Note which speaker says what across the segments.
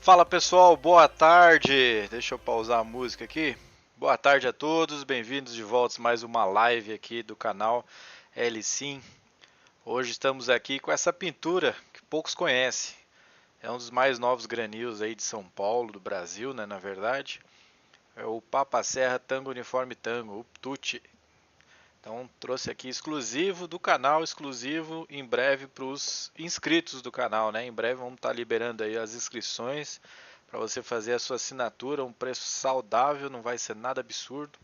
Speaker 1: Fala pessoal, boa tarde. Deixa eu pausar a música aqui. Boa tarde a todos, bem-vindos de volta a mais uma live aqui do canal Sim. Hoje estamos aqui com essa pintura que poucos conhecem. É um dos mais novos granios aí de São Paulo, do Brasil, né, na verdade. É o Papa Serra Tango Uniforme Tango, o Tucci. Então trouxe aqui exclusivo do canal, exclusivo em breve para os inscritos do canal, né? Em breve vamos estar liberando aí as inscrições para você fazer a sua assinatura, um preço saudável, não vai ser nada absurdo.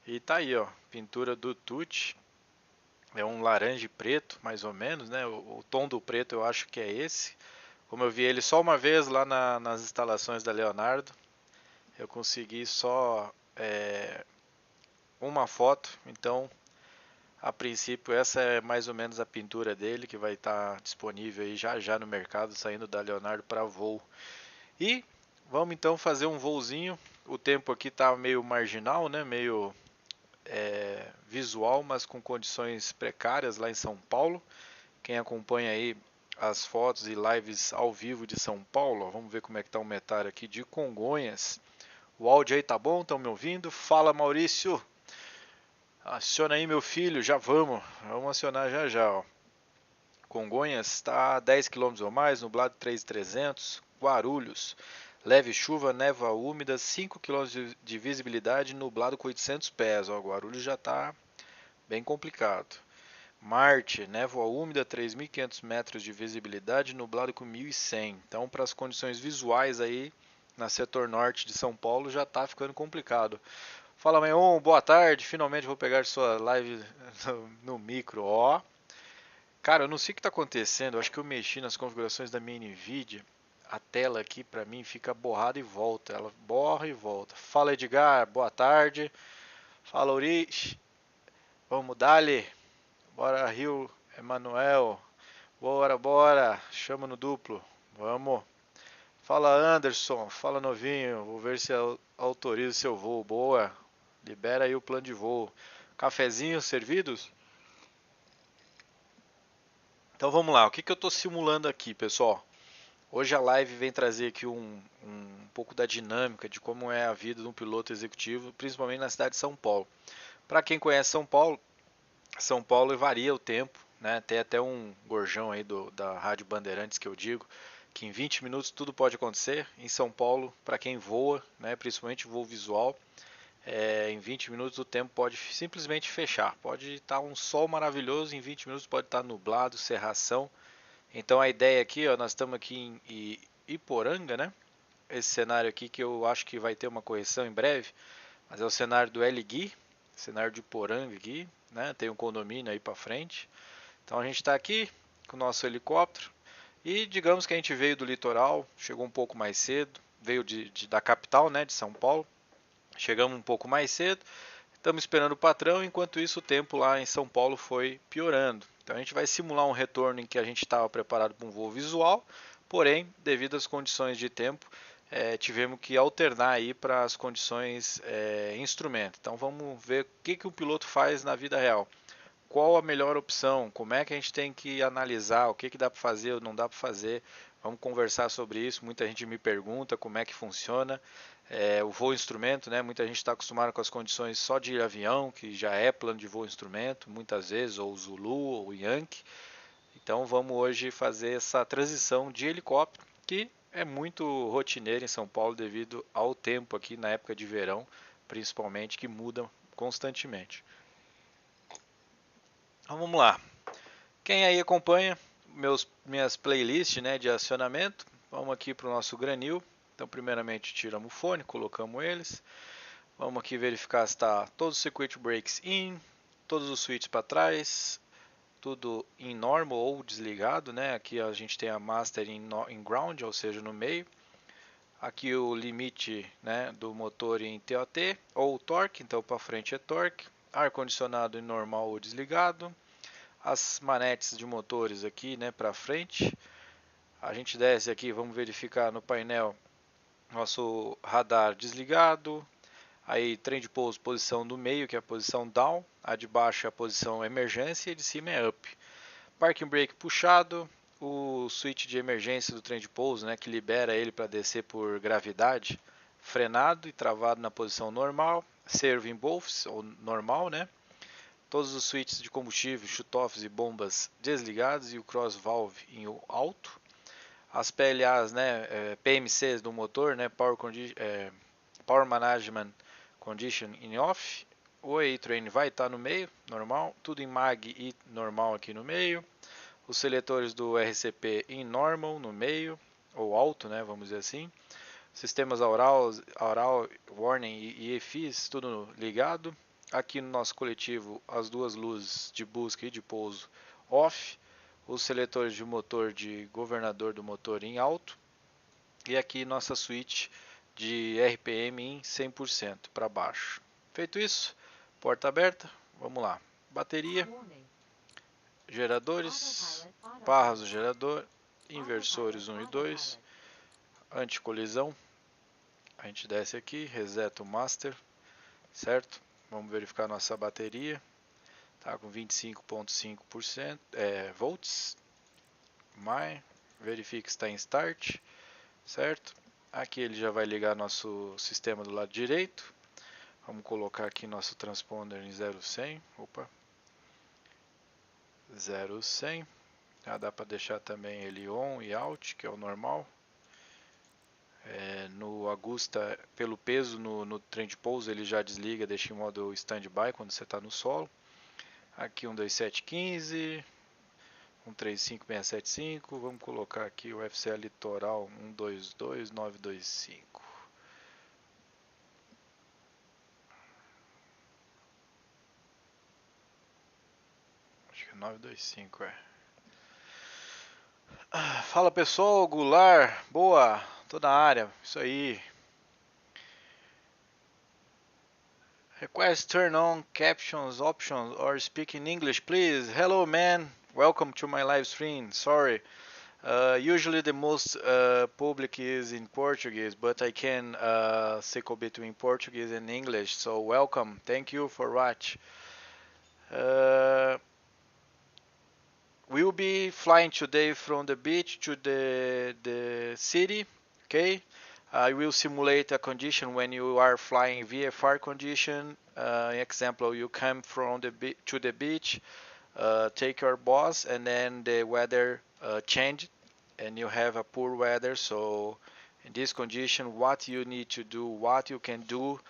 Speaker 1: E tá aí, ó, pintura do Tucci. É um laranja e preto, mais ou menos, né? O tom do preto eu acho que é esse. Como eu vi ele só uma vez lá nas instalações da Leonardo, eu consegui só uma foto, então a princípio, essa é mais ou menos a pintura dele que vai estar disponível aí já já no mercado, saindo da Leonardo para voo. E vamos então fazer um voozinho. O tempo aqui está meio marginal, né? Meio visual, mas com condições precárias lá em São Paulo. Quem acompanha aí as fotos e lives ao vivo de São Paulo, ó, vamos ver como é que está o metário aqui de Congonhas. O áudio aí tá bom? Estão me ouvindo? Fala, Maurício! Aciona aí, meu filho, já vamos. Vamos acionar já já, ó. Congonhas está a 10 km ou mais, nublado 3.300. Guarulhos, leve chuva, névoa úmida, 5 km de visibilidade, nublado com 800 pés. Ó, Guarulhos já está bem complicado. Marte, névoa úmida, 3.500 metros de visibilidade, nublado com 1.100. Então, para as condições visuais aí, na setor norte de São Paulo, já está ficando complicado. Fala, Meon, boa tarde. Finalmente vou pegar sua live no micro, ó. Cara, eu não sei o que está acontecendo. Eu acho que eu mexi nas configurações da minha Nvidia. A tela aqui para mim fica borrada e volta. Ela borra e volta. Fala, Edgar. Boa tarde. Fala, Urich. Vamos dali. Bora, Rio. Emanuel. Bora, bora. Chama no duplo. Vamos. Fala, Anderson. Fala, novinho. Vou ver se autoriza o seu voo. Boa. Libera aí o plano de voo. Cafezinho servidos? Então vamos lá. O que eu estou simulando aqui, pessoal? Hoje a live vem trazer aqui um pouco da dinâmica de como é a vida de um piloto executivo, principalmente na cidade de São Paulo. Para quem conhece São Paulo varia o tempo, né? Tem até um gorjão aí da Rádio Bandeirantes que eu digo que em 20 minutos tudo pode acontecer. Em São Paulo, para quem voa, né, principalmente voo visual, em 20 minutos o tempo pode simplesmente fechar. Pode estar um sol maravilhoso, em 20 minutos pode estar nublado, cerração. Então a ideia aqui, ó, nós estamos aqui em Iporanga, né? Esse cenário aqui que eu acho que vai ter uma correção em breve, mas é o cenário do Gui, cenário de Iporanga aqui, né? Tem um condomínio aí para frente. Então a gente está aqui com o nosso helicóptero e digamos que a gente veio do litoral, chegou um pouco mais cedo, veio da capital, né, de São Paulo. Chegamos um pouco mais cedo, estamos esperando o patrão, enquanto isso o tempo lá em São Paulo foi piorando. Então a gente vai simular um retorno em que a gente estava preparado para um voo visual, porém, devido às condições de tempo, tivemos que alternar aí para as condições instrumento. Então vamos ver o que o piloto faz na vida real. Qual a melhor opção? Como é que a gente tem que analisar? O que dá para fazer ou não dá para fazer? Vamos conversar sobre isso. Muita gente me pergunta como é que funciona o voo instrumento, né? Muita gente está acostumada com as condições só de avião, que já é plano de voo instrumento, muitas vezes, ou Zulu ou Yankee. Então vamos hoje fazer essa transição de helicóptero, que é muito rotineiro em São Paulo devido ao tempo aqui na época de verão, principalmente, que muda constantemente. Então vamos lá. Quem aí acompanha minhas playlists, né, de acionamento, vamos aqui para o nosso granil. Então primeiramente tiramos o fone, colocamos eles. Vamos aqui verificar se está todos os circuit breaks in, todos os switches para trás, tudo em normal ou desligado, né? Aqui a gente tem a master em ground, ou seja, no meio. Aqui o limite, né, do motor em TOT ou torque, então para frente é torque. Ar condicionado em normal ou desligado. As manetes de motores aqui, né, para frente. A gente desce aqui, vamos verificar no painel nosso radar desligado. Aí trem de pouso, posição do meio, que é a posição down. A de baixo é a posição emergência e a de cima é up. Parking brake puxado. o switch de emergência do trem de pouso, né, que libera ele para descer por gravidade, frenado e travado na posição normal, serving both, ou normal, né? Todos os switches de combustível, shutoffs e bombas desligados e o cross valve em alto. As PLAs, né, PMCs do motor, né, Power Management Condition in off. O A-Train vai estar no meio, normal. Tudo em MAG e normal aqui no meio. Os seletores do RCP em normal no meio, ou alto, né, vamos dizer assim. Sistemas aural warning e EFIs, tudo ligado. Aqui no nosso coletivo, as duas luzes de busca e de pouso off. Os seletores de motor de governador do motor em alto. E aqui nossa switch de RPM em 100% para baixo. Feito isso, porta aberta, vamos lá. Bateria, geradores, barras do gerador, inversores 1 e 2, anticolisão. A gente desce aqui, reseta o master, certo? Vamos verificar nossa bateria. Tá com 25,5% volts. Verifique se está em start, certo? Aqui ele já vai ligar nosso sistema do lado direito. Vamos colocar aqui nosso transponder em 0100. Opa. 0100. Dá para deixar também ele on e out, que é o normal. No Agusta, pelo peso no trem de pouso, ele já desliga, deixa em modo standby quando você está no solo. Aqui 12715, 135675, vamos colocar aqui o FCA Litoral 122925. Acho que é 925, Fala pessoal, Goulart, boa, tô na área, isso aí. Request turn on captions options or speak in English, please. Hello, man. Welcome to my live stream. Sorry. Usually the most public is in Portuguese, but I can cycle between Portuguese and English. So welcome. Thank you for watch. We'll be flying today from the beach to the city. Okay. I will simulate a condition when you are flying VFR condition. Example, you come from to the beach, take your bus, and then the weather changed, and you have a poor weather. So in this condition, what you need to do, what you can do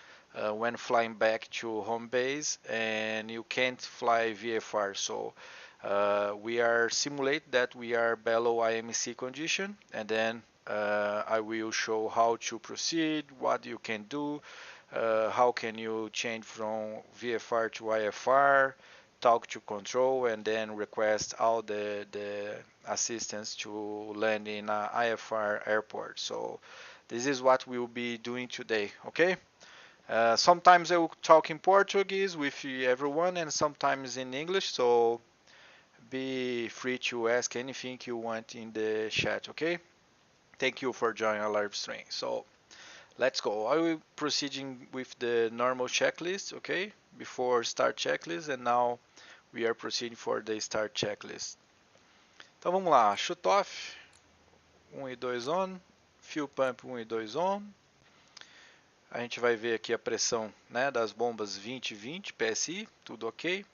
Speaker 1: when flying back to home base, and you can't fly VFR. So we are simulate that we are below IMC condition, and then I will show how to proceed, what you can do, how can you change from VFR to IFR, talk to control, and then request all the assistance to land in a IFR airport. So this is what we will be doing today, okay? Sometimes I will talk in Portuguese with everyone and sometimes in English, so be free to ask anything you want in the chat, okay? Thank you for joining our live stream. So let's go. I will proceeding with the normal checklist, okay? Before start checklist, and now we are proceeding for the start checklist. Então vamos lá, shoot off 1 e 2 on, fuel pump 1 e 2 on. A gente vai ver aqui a pressão, né, das bombas 20 e 20 PSI, tudo ok.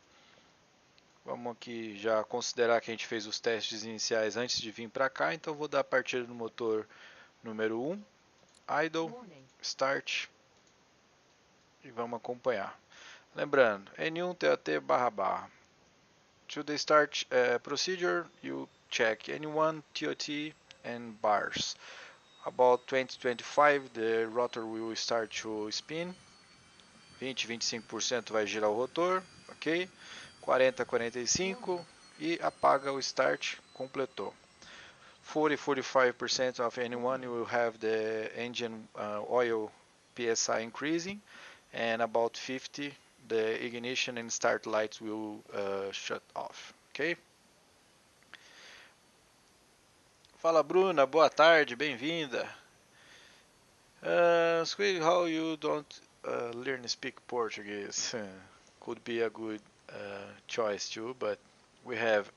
Speaker 1: Vamos aqui já considerar que a gente fez os testes iniciais antes de vir para cá, então vou dar partida no motor número 1, idle, start, e vamos acompanhar. Lembrando, N1 TOT //. To the start procedure, you check N1, TOT and bars. About 20-25, the rotor will start to spin. 20-25% vai girar o rotor, ok? 40-45 e apaga o start, completou. 40-45% of N1 you will have the engine oil PSI increasing, and about 50 the ignition and start lights will shut off, ok? Fala Bruna, boa tarde, bem-vinda. How you don't learn to speak Portuguese? Could be a good choice too, but we have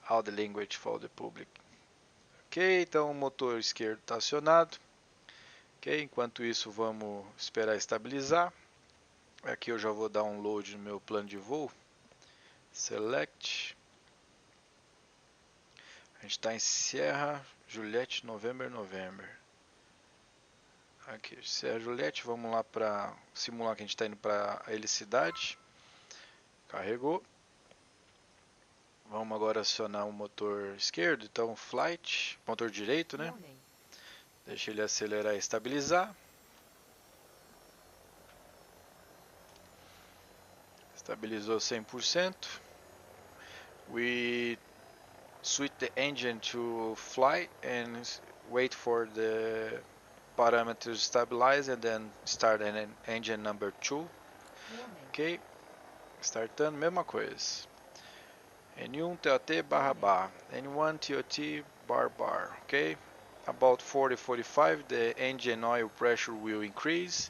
Speaker 1: all the language for the public. Ok, então o motor esquerdo está acionado. Ok, enquanto isso vamos esperar estabilizar. Aqui eu já vou dar um load no meu plano de voo. Select. A gente está em Sierra Juliette November. Aqui, Sierra Juliette, vamos lá para simular que a gente está indo para a helicidade. Carregou. Vamos agora acionar o motor esquerdo, então flight, motor direito, né? Deixa ele acelerar e estabilizar. Estabilizou 100%. We switch the engine to fly and wait for the parameters stabilize and then start an engine number 2. Ok, startando, mesma coisa. N1 TOT barra, N1 TOT bar, ok? About 40-45 the engine oil pressure will increase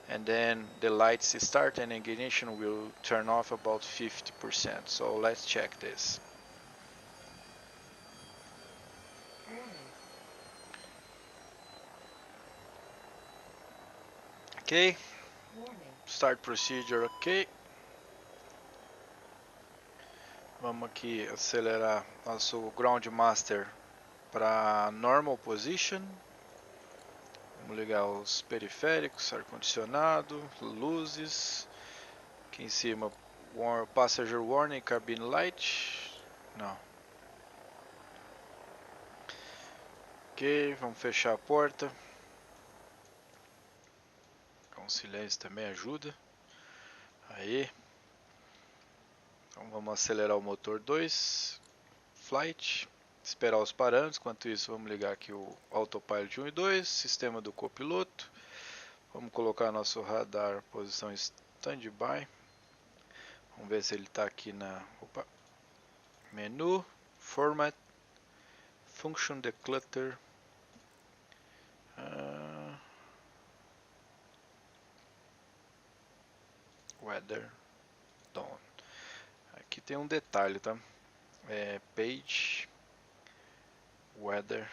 Speaker 1: and then the lights start and ignition will turn off about 50%. So let's check this. Ok, start procedure ok. Vamos aqui acelerar nosso ground master para normal position. Vamos ligar os periféricos, ar-condicionado, luzes. Aqui em cima, passenger warning, cabine light. Não. Ok, vamos fechar a porta. Com silêncio também ajuda. Aí. Então vamos acelerar o motor 2. Flight. Esperar os parâmetros. Enquanto isso, vamos ligar aqui o autopilot 1 e 2. Sistema do copiloto. Vamos colocar nosso radar posição standby. Vamos ver se ele está aqui na menu, format, function declutter, weather, dawn. Aqui tem um detalhe, tá? Page, weather.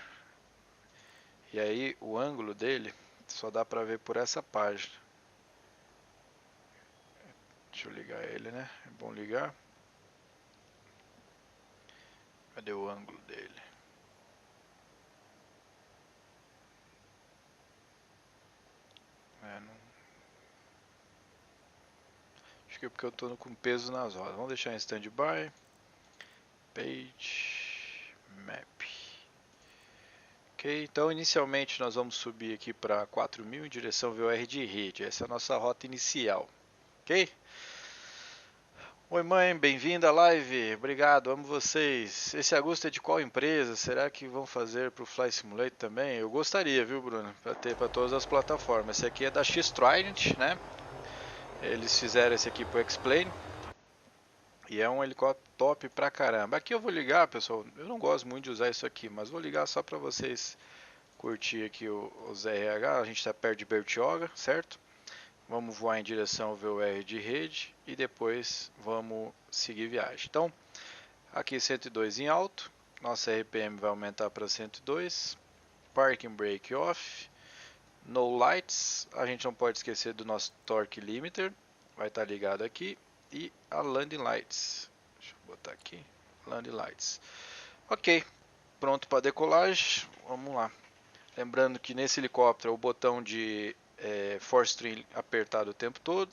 Speaker 1: E aí o ângulo dele só dá pra ver por essa página. Deixa eu ligar ele, né? É bom ligar. Cadê o ângulo dele? Não... Acho que é porque eu estou com peso nas rodas. Vamos deixar em standby. Page Map. Ok, então inicialmente nós vamos subir aqui para 4.000 em direção VOR de rede. Essa é a nossa rota inicial. Ok? Oi mãe, bem-vinda à live. Obrigado, amo vocês. Esse agosto é de qual empresa? Será que vão fazer para o Fly Simulator também? Eu gostaria, viu, Bruno? Para ter para todas as plataformas. Esse aqui é da X-Trident, né? Eles fizeram esse aqui para o X-Plane. E é um helicóptero top pra caramba. Aqui eu vou ligar, pessoal. Eu não gosto muito de usar isso aqui, mas vou ligar só para vocês curtir aqui os RH. A gente está perto de Bertioga, certo? Vamos voar em direção ao VOR de rede e depois vamos seguir viagem. Então, aqui 102 em alto, nossa RPM vai aumentar para 102, Parking Brake off, No Lights, a gente não pode esquecer do nosso Torque Limiter, vai estar ligado aqui, e a Landing Lights, deixa eu botar aqui, Landing Lights. Ok, pronto para decolagem, vamos lá. Lembrando que nesse helicóptero o botão de force trim apertado o tempo todo.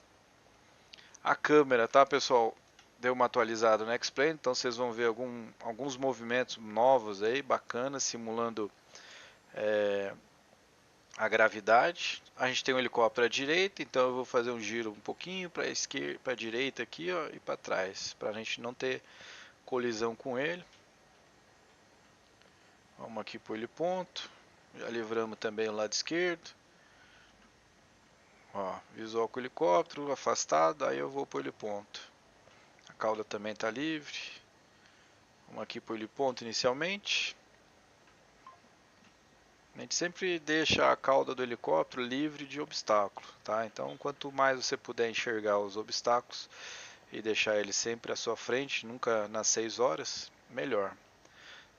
Speaker 1: A câmera, tá pessoal, deu uma atualizada no X-Plane, então vocês vão ver alguns movimentos novos aí, bacanas, simulando a gravidade. A gente tem um helicóptero à direita, então eu vou fazer um giro um pouquinho para a esquerda, para a direita aqui, ó, e para trás, para a gente não ter colisão com ele. Vamos aqui para o heliponto, já livramos também o lado esquerdo. Ó, visual com o helicóptero, afastado, aí eu vou para o heliponto. A cauda também está livre. Vamos aqui para o heliponto inicialmente. A gente sempre deixa a cauda do helicóptero livre de obstáculo, tá? Então, quanto mais você puder enxergar os obstáculos e deixar ele sempre à sua frente, nunca nas 6 horas, melhor.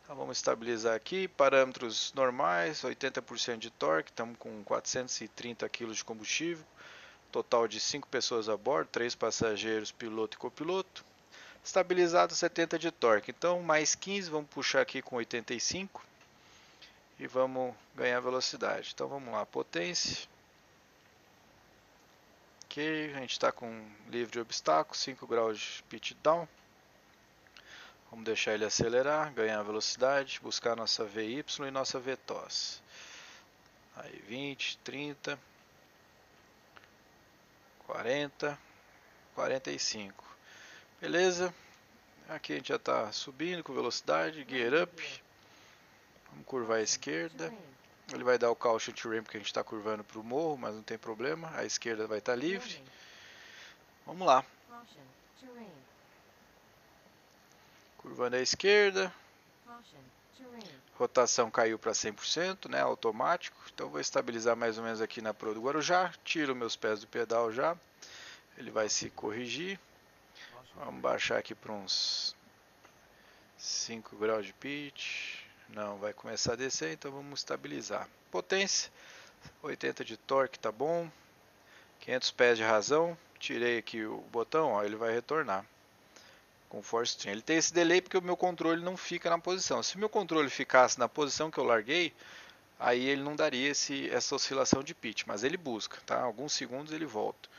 Speaker 1: Então, vamos estabilizar aqui, parâmetros normais, 80% de torque, estamos com 430 kg de combustível, total de 5 pessoas a bordo, 3 passageiros, piloto e copiloto. Estabilizado 70 de torque, então mais 15, vamos puxar aqui com 85 e vamos ganhar velocidade. Então vamos lá, potência. Ok, a gente está com livre de obstáculos, 5 graus de pitch down. Vamos deixar ele acelerar, ganhar velocidade, buscar nossa VY e nossa VTOS. Aí 20, 30, 40, 45. Beleza? Aqui a gente já está subindo com velocidade, gear up. Vamos curvar à esquerda. Ele vai dar o caution to rim porque a gente está curvando para o morro, mas não tem problema. A esquerda vai estar livre. Vamos lá. Curvando à esquerda. Rotação caiu para 100%, né, automático. Então vou estabilizar mais ou menos aqui na proa do Guarujá. Tiro meus pés do pedal já. Ele vai se corrigir. Vamos baixar aqui para uns 5 graus de pitch. Não, vai começar a descer, então vamos estabilizar. Potência, 80 de torque, tá bom. 500 pés de razão. Tirei aqui o botão, ó, ele vai retornar com force string. Ele tem esse delay porque o meu controle não fica na posição. Se o meu controle ficasse na posição que eu larguei, aí ele não daria essa oscilação de pitch, mas ele busca, tá? Alguns segundos ele volta.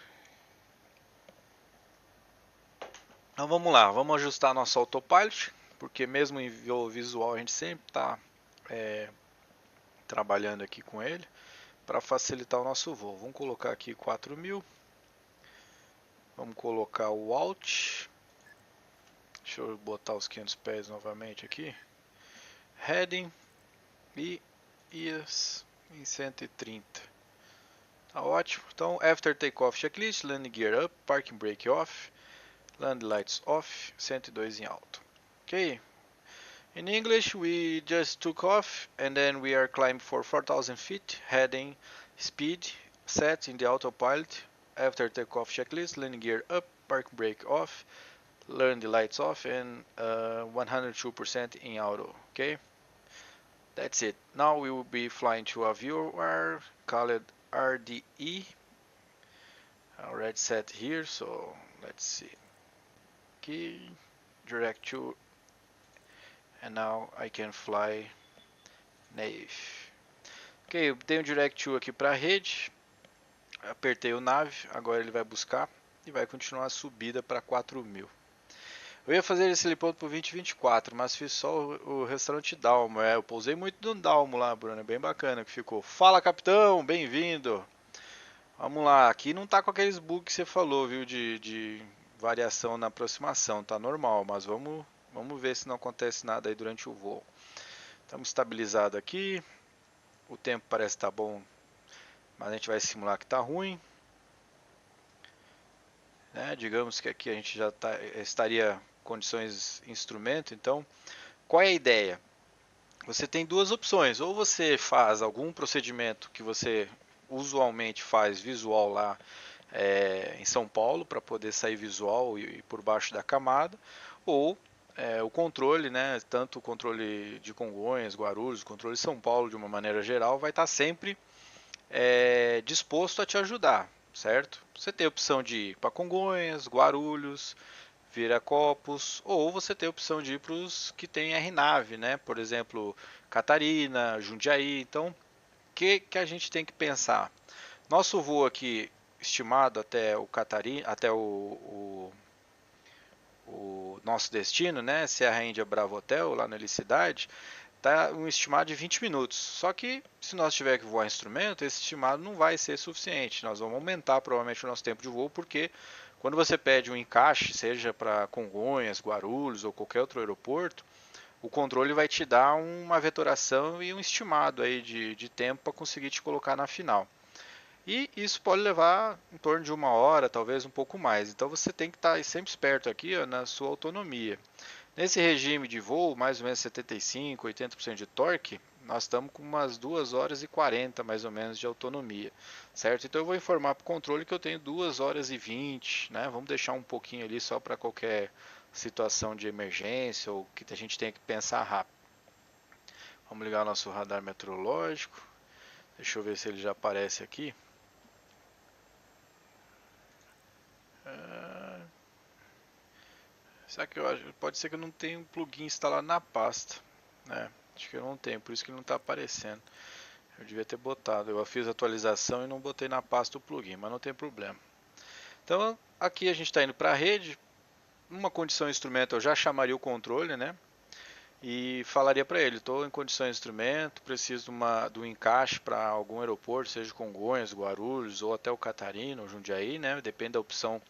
Speaker 1: Então vamos lá, vamos ajustar nosso autopilot, porque mesmo em voo visual a gente sempre está trabalhando aqui com ele para facilitar o nosso voo. Vamos colocar aqui 4000. Vamos colocar o Alt. Deixa eu botar os 500 pés novamente aqui. Heading e IAS em 130. Tá ótimo. Então, after takeoff checklist, landing gear up, parking brake off, land lights off, 102 em alto. Ok. In English, we just took off and then we are climbing for 4,000 feet, heading speed set in the autopilot. After takeoff checklist, landing gear up, parking brake off, learn the lights off, and 102% in auto. Okay, that's it. Now we will be flying to a viewer called RDE. Already set here, so let's see. Okay, direct to, and now I can fly nav. Ok, eu tenho o Direct to aqui para a rede. Apertei o nav, agora ele vai buscar e vai continuar a subida para 4000. Eu ia fazer esse heliponto para 2024, mas fiz só o restaurante Dalmo. Eu pousei muito no Dalmo lá, Bruno, é bem bacana que ficou. Fala, capitão, bem-vindo. Vamos lá, aqui não tá com aqueles bugs que você falou, viu, de variação na aproximação, tá normal, mas vamos ver se não acontece nada aí durante o voo. Estamos estabilizados aqui, o tempo parece estar bom, mas a gente vai simular que está ruim. Né? Digamos que aqui a gente já estaria condições instrumento, então qual é a ideia? Você tem duas opções, ou você faz algum procedimento que você usualmente faz visual lá em São Paulo para poder sair visual e por baixo da camada, ou o controle, né, tanto o controle de Congonhas, Guarulhos, o controle de São Paulo de uma maneira geral, vai estar sempre disposto a te ajudar, certo? Você tem a opção de ir para Congonhas, Guarulhos, Viracopos, ou você tem a opção de ir para os que tem RNAV, né? Por exemplo, Catarina, Jundiaí. Então, o que a gente tem que pensar? Nosso voo aqui estimado até o Catarina, até o nosso destino, né? Serra Índia Bravo Hotel, lá na Helicidade, tá um estimado de 20 minutos. Só que se nós tiver que voar instrumento, esse estimado não vai ser suficiente. Nós vamos aumentar provavelmente o nosso tempo de voo, porque quando você pede um encaixe, seja para Congonhas, Guarulhos ou qualquer outro aeroporto, o controle vai te dar uma vetoração e um estimado aí de tempo para conseguir te colocar na final. E isso pode levar em torno de 1 hora, talvez um pouco mais. Então você tem que estar sempre esperto aqui, ó, na sua autonomia. Nesse regime de voo, mais ou menos 75, 80% de torque, nós estamos com umas 2 horas e 40 mais ou menos de autonomia, certo? Então eu vou informar para o controle que eu tenho 2 horas e 20, né? Vamos deixar um pouquinho ali só para qualquer situação de emergência ou que a gente tenha que pensar rápido. Vamos ligar o nosso radar meteorológico. Deixa eu ver se ele já aparece aqui. Será que eu acho? Pode ser que eu não tenha um plugin instalado na pasta, né? Acho que eu não tenho, por isso que ele não está aparecendo. Eu devia ter botado. Eu fiz a atualização e não botei na pasta o plugin, mas não tem problema. Então aqui a gente está indo para a rede. Numa condição instrumento eu já chamaria o controle, né? E falaria para ele, estou em condição de instrumento, preciso de um encaixe para algum aeroporto, seja Congonhas, Guarulhos ou até o Catarina ou Jundiaí, né? Depende da opção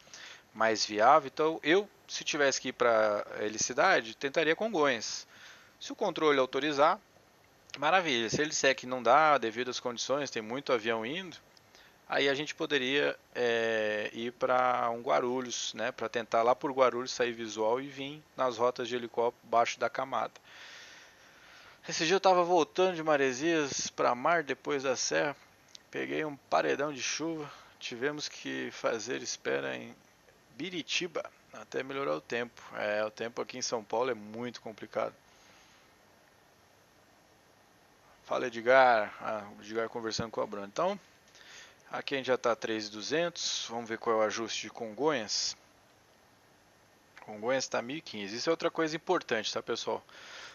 Speaker 1: mais viável. Então eu, se tivesse que ir para a helicidade, tentaria Congonhas. Se o controle autorizar, maravilha. Se ele disser que não dá, devido às condições, tem muito avião indo, aí a gente poderia ir para um Guarulhos, né? Para tentar lá por Guarulhos sair visual e vir nas rotas de helicóptero baixo da camada. Esse dia eu estava voltando de Maresias para Mar depois da serra, peguei um paredão de chuva, tivemos que fazer espera em Biritiba até melhorar o tempo. O tempo aqui em São Paulo é muito complicado. Fala Edgar, o Edgar conversando com a Bruna. Então, aqui a gente já está 3.200, vamos ver qual é o ajuste de Congonhas. Congonhas está 1.015. Isso é outra coisa importante, tá pessoal?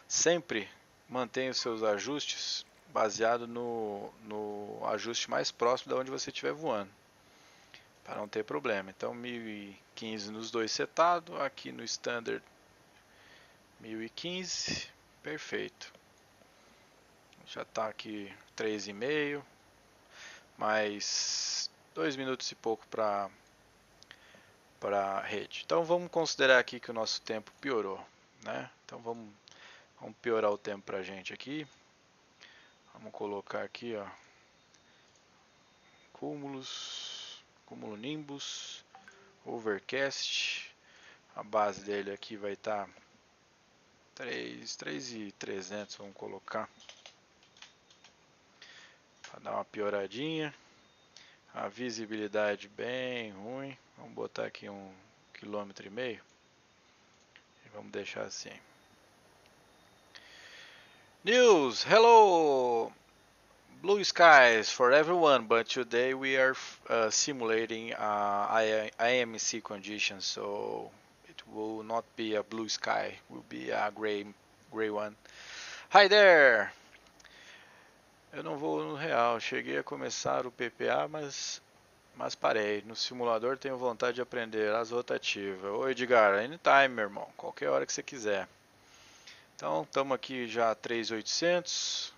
Speaker 1: Sempre mantenha os seus ajustes baseado no ajuste mais próximo de onde você estiver voando, para não ter problema. Então 1015 nos dois setado, aqui no standard 1015, perfeito. Já está aqui 3,5, mais 2 minutos e pouco para a rede. Então vamos considerar aqui que o nosso tempo piorou, né? Então vamos piorar o tempo para a gente aqui. Vamos colocar aqui, ó, cumulonimbus, overcast. A base dele aqui vai estar 3.300, vamos colocar, para dar uma pioradinha. A visibilidade bem ruim, vamos botar aqui 1,5 km e vamos deixar assim. News, hello! Blue skies for everyone, but today we are simulating IMC conditions, so it will not be a blue sky, will be a gray one. Hi there! Eu não vou no real, cheguei a começar o PPA, mas parei. No simulador tenho vontade de aprender as rotativas. Oi Edgar, anytime meu irmão, qualquer hora que você quiser. Então estamos aqui já 3.800.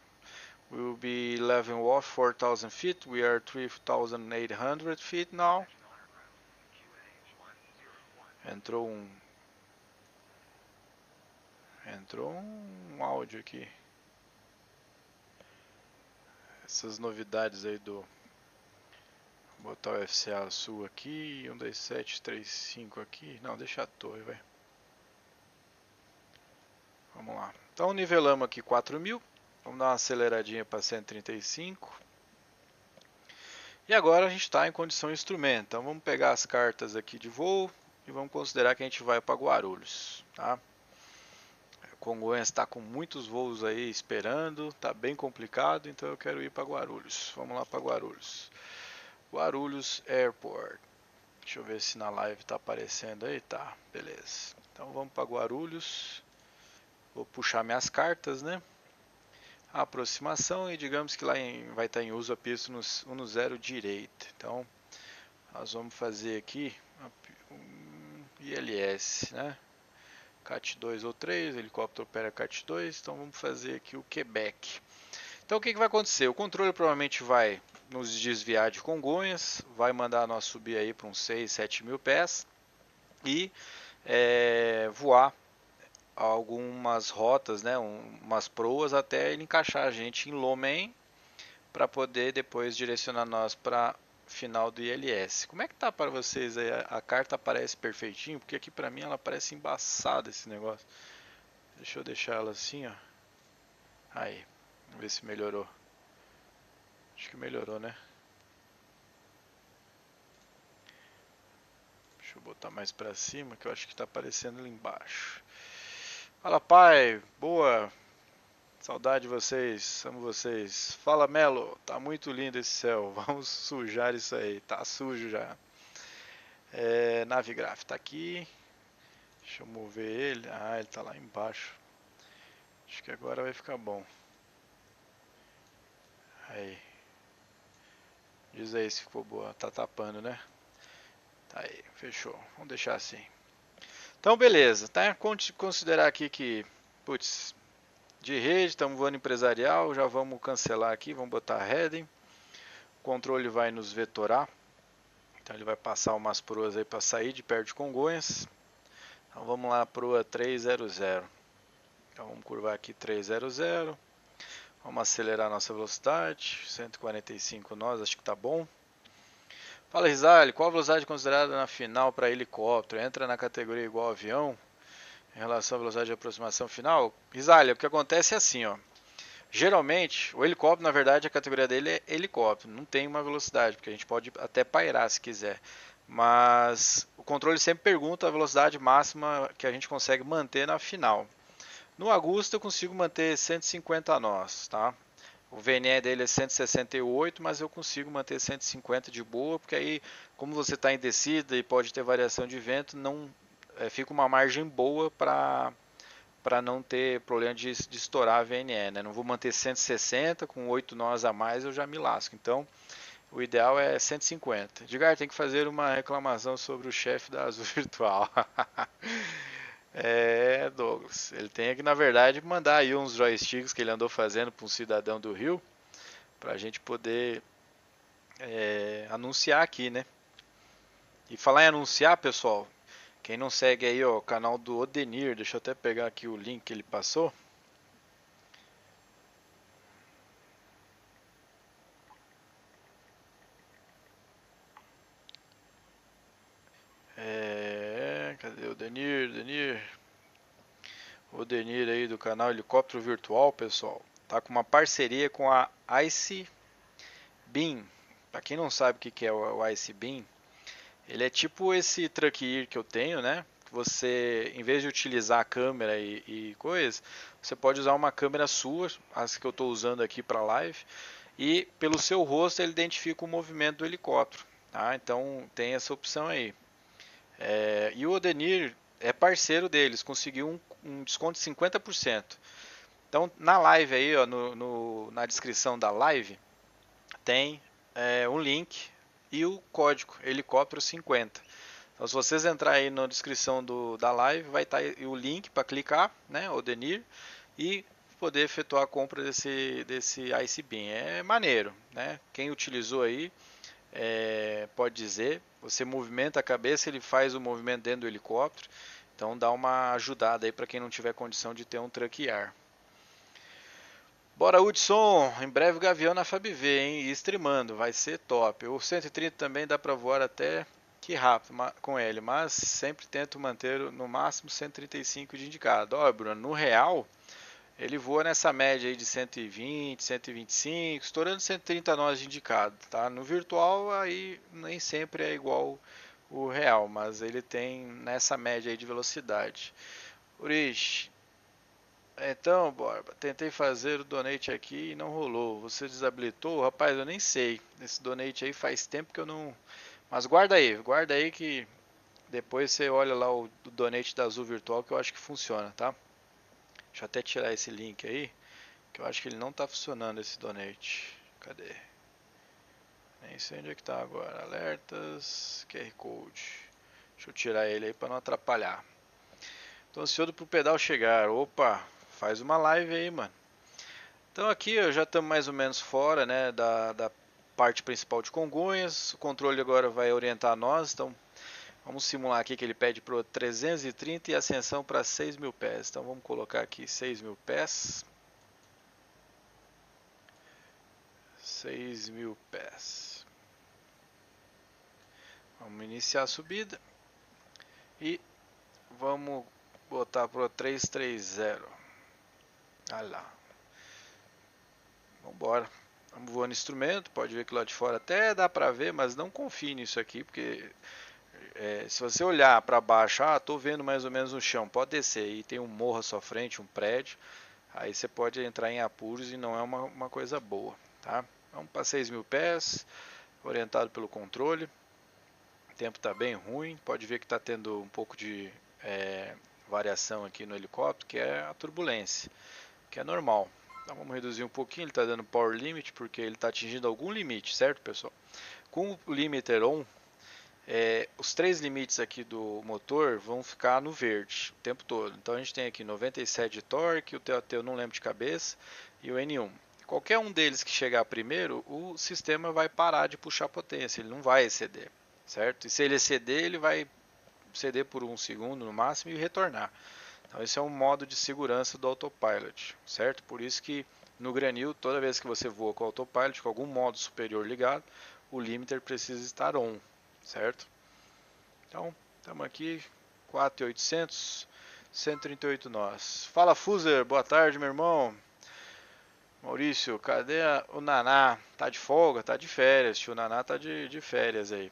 Speaker 1: We will be leveling off 4,000 feet. We are 3,800 feet now. Entrou um áudio aqui. Essas novidades aí do... Vou botar o FCA Sul aqui, 12735 aqui. Não, deixa a torre, vai. Vamos lá. Então nivelamos aqui 4.000. Vamos dar uma aceleradinha para 135. E agora a gente está em condição instrumento. Então vamos pegar as cartas aqui de voo e vamos considerar que a gente vai para Guarulhos. Tá? Congonhas está com muitos voos aí esperando, está bem complicado, então eu quero ir para Guarulhos. Vamos lá para Guarulhos. Guarulhos Airport. Deixa eu ver se na live está aparecendo aí. Tá, beleza. Então vamos para Guarulhos. Vou puxar minhas cartas, né? A aproximação e digamos que lá vai estar em uso a pista no 0 direita. Então nós vamos fazer aqui um ILS, né? CAT 2 ou 3, o helicóptero opera CAT 2, então vamos fazer aqui o Quebec. Então o que vai acontecer? O controle provavelmente vai nos desviar de Congonhas, vai mandar nós subir aí para uns 6, 7 mil pés e voar algumas rotas, né, umas proas até ele encaixar a gente em Lomé para poder depois direcionar nós para final do ILS. Como é que tá para vocês aí? A carta aparece perfeitinho? Porque aqui para mim ela parece embaçada esse negócio. Deixa eu deixar ela assim, ó. Aí, vamos ver se melhorou. Acho que melhorou, né? Deixa eu botar mais para cima que eu acho que tá aparecendo ali embaixo. Fala pai, boa Saudade de vocês, amo vocês. Fala Melo, tá muito lindo esse céu. Vamos sujar isso aí, tá sujo já. Navigraph tá aqui. Deixa eu mover ele. Ah, ele tá lá embaixo. Acho que agora vai ficar bom. Aí. Diz aí se ficou boa. Tá tapando, né? Tá aí, fechou. Vamos deixar assim. Então, beleza. Tá? Considerar aqui que, putz, de rede, estamos voando empresarial. Já vamos cancelar aqui. Vamos botar heading. O controle vai nos vetorar. Então, ele vai passar umas proas aí para sair de perto de Congonhas. Então, vamos lá, proa 300. Então, vamos curvar aqui 300. Vamos acelerar a nossa velocidade. 145 nós, acho que tá bom. Fala, Rizali, qual a velocidade considerada na final para helicóptero? Entra na categoria igual avião em relação à velocidade de aproximação final? Rizali, o que acontece é assim, ó. Geralmente, o helicóptero, na verdade, a categoria dele é helicóptero, não tem uma velocidade, porque a gente pode até pairar se quiser. Mas o controle sempre pergunta a velocidade máxima que a gente consegue manter na final. No Augusta eu consigo manter 150 nós, tá? O VNE dele é 168, mas eu consigo manter 150 de boa, porque aí, como você está em descida e pode ter variação de vento, não fica uma margem boa para não ter problema de estourar a VNE, né? Não vou manter 160, com 8 nós a mais eu já me lasco. Então, o ideal é 150. Edgar, tem que fazer uma reclamação sobre o chefe da Azul Virtual. Douglas, ele tem que, na verdade, mandar aí uns joysticks que ele andou fazendo para um cidadão do Rio, para a gente poder anunciar aqui, né? E falar em anunciar, pessoal, quem não segue aí, ó, o canal do Odenir, deixa eu até pegar aqui o link que ele passou. Cadê o Odenir? O Odenir aí do canal Helicóptero Virtual, pessoal, tá com uma parceria com a Ice Beam. Para quem não sabe o que é o Ice Beam, ele é tipo esse Truck que eu tenho, né? Você, em vez de utilizar a câmera e coisas, você pode usar uma câmera sua, as que eu estou usando aqui para live, e pelo seu rosto ele identifica o movimento do helicóptero. Tá? Então tem essa opção aí. E o Odenir é parceiro deles, conseguiu um desconto de 50%. Então na live aí, ó, na descrição da live, tem um link e o código helicóptero 50. Então, se vocês entrarem aí na descrição da live, vai estar o link para clicar, né, Odenir, e poder efetuar a compra desse Ice Beam. É maneiro, né? Quem utilizou aí pode dizer. Você movimenta a cabeça, ele faz o movimento dentro do helicóptero. Então dá uma ajudada aí para quem não tiver condição de ter um truck ar. Bora, Hudson! Em breve Gavião na FabV, hein? E streamando, vai ser top. O 130 também dá para voar até que rápido com ele, mas sempre tento manter no máximo 135 de indicado. Ó, Bruno, no real, ele voa nessa média aí de 120, 125, estourando 130 nós de indicado, tá? No virtual, aí nem sempre é igual o real, mas ele tem nessa média aí de velocidade. Urish, então, Borba, tentei fazer o donate aqui e não rolou. Você desabilitou? Rapaz, eu nem sei. Esse donate aí faz tempo que eu não. Mas guarda aí que depois você olha lá o donate da Azul Virtual que eu acho que funciona, tá? Deixa eu até tirar esse link aí, que eu acho que ele não tá funcionando esse donate. Cadê? Nem sei onde é que tá agora. Alertas, QR Code. Deixa eu tirar ele aí para não atrapalhar. Tô ansioso pro pedal chegar. Opa, faz uma live aí, mano. Então aqui já estamos mais ou menos fora, né, da parte principal de Congonhas. O controle agora vai orientar nós. Então vamos simular aqui que ele pede para 330 e ascensão para 6.000 pés. Então vamos colocar aqui 6.000 pés. 6.000 pés. Vamos iniciar a subida. E vamos botar para 330. Olha lá. Vamos embora. Vamos voando instrumento. Pode ver que lá de fora até dá para ver, mas não confie nisso aqui, porque se você olhar para baixo, estou vendo mais ou menos no chão, pode descer. E tem um morro à sua frente, um prédio. aí você pode entrar em apuros e não é uma coisa boa, tá? Vamos para 6.000 pés, orientado pelo controle. O tempo está bem ruim, pode ver que está tendo um pouco de variação aqui no helicóptero, que é a turbulência, que é normal. Então vamos reduzir um pouquinho, ele está dando power limit, porque ele está atingindo algum limite, certo, pessoal? Com o limiter on, os 3 limites aqui do motor vão ficar no verde o tempo todo. Então a gente tem aqui 97 de torque, o TOT eu não lembro de cabeça, e o N1. Qualquer um deles que chegar primeiro, o sistema vai parar de puxar potência, ele não vai exceder, certo? E se ele exceder, ele vai ceder por 1 segundo no máximo e retornar. Então esse é um modo de segurança do autopilot, certo? Por isso que no granil, toda vez que você voa com o autopilot, com algum modo superior ligado, o limiter precisa estar on, certo? Então, estamos aqui, 4.800, 138 nós. Fala Fuser, boa tarde meu irmão. Maurício, cadê o Naná? Tá de folga? Tá de férias, tio. O Naná tá de férias aí.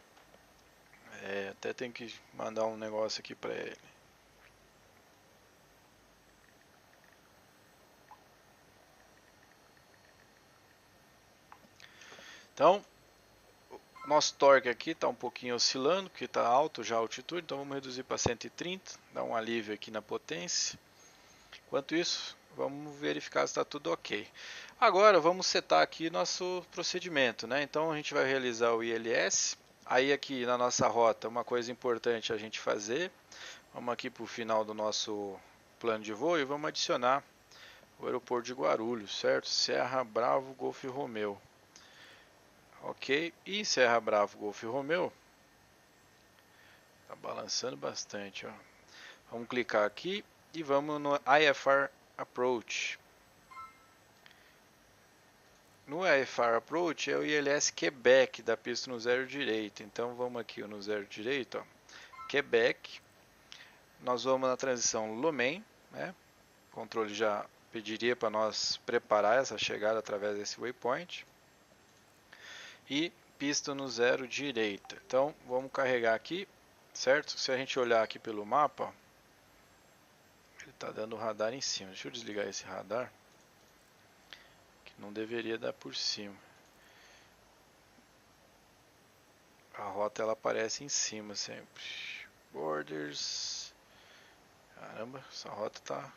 Speaker 1: Até tem que mandar um negócio aqui pra ele. Então, nosso torque aqui está um pouquinho oscilando, porque está alto já a altitude, então vamos reduzir para 130, dar um alívio aqui na potência. Enquanto isso, vamos verificar se está tudo ok. Agora vamos setar aqui nosso procedimento, né? Então a gente vai realizar o ILS. Aí aqui na nossa rota, uma coisa importante a gente fazer, vamos aqui para o final do nosso plano de voo e vamos adicionar o aeroporto de Guarulhos, certo? Serra Bravo Golf Romeo. Ok, e Serra Bravo Golf Romeo, tá balançando bastante, ó. Vamos clicar aqui e vamos no IFR Approach. No IFR Approach é o ILS Quebec da pista no zero direito. Então vamos aqui no zero direito, ó. Quebec. Nós vamos na transição Lomain, né? O controle já pediria para nós preparar essa chegada através desse waypoint. E pista no zero direita. Então vamos carregar aqui, certo? Se a gente olhar aqui pelo mapa, ele está dando o radar em cima. Deixa eu desligar esse radar, que não deveria dar por cima. A rota ela aparece em cima sempre. Borders. Caramba, essa rota tá.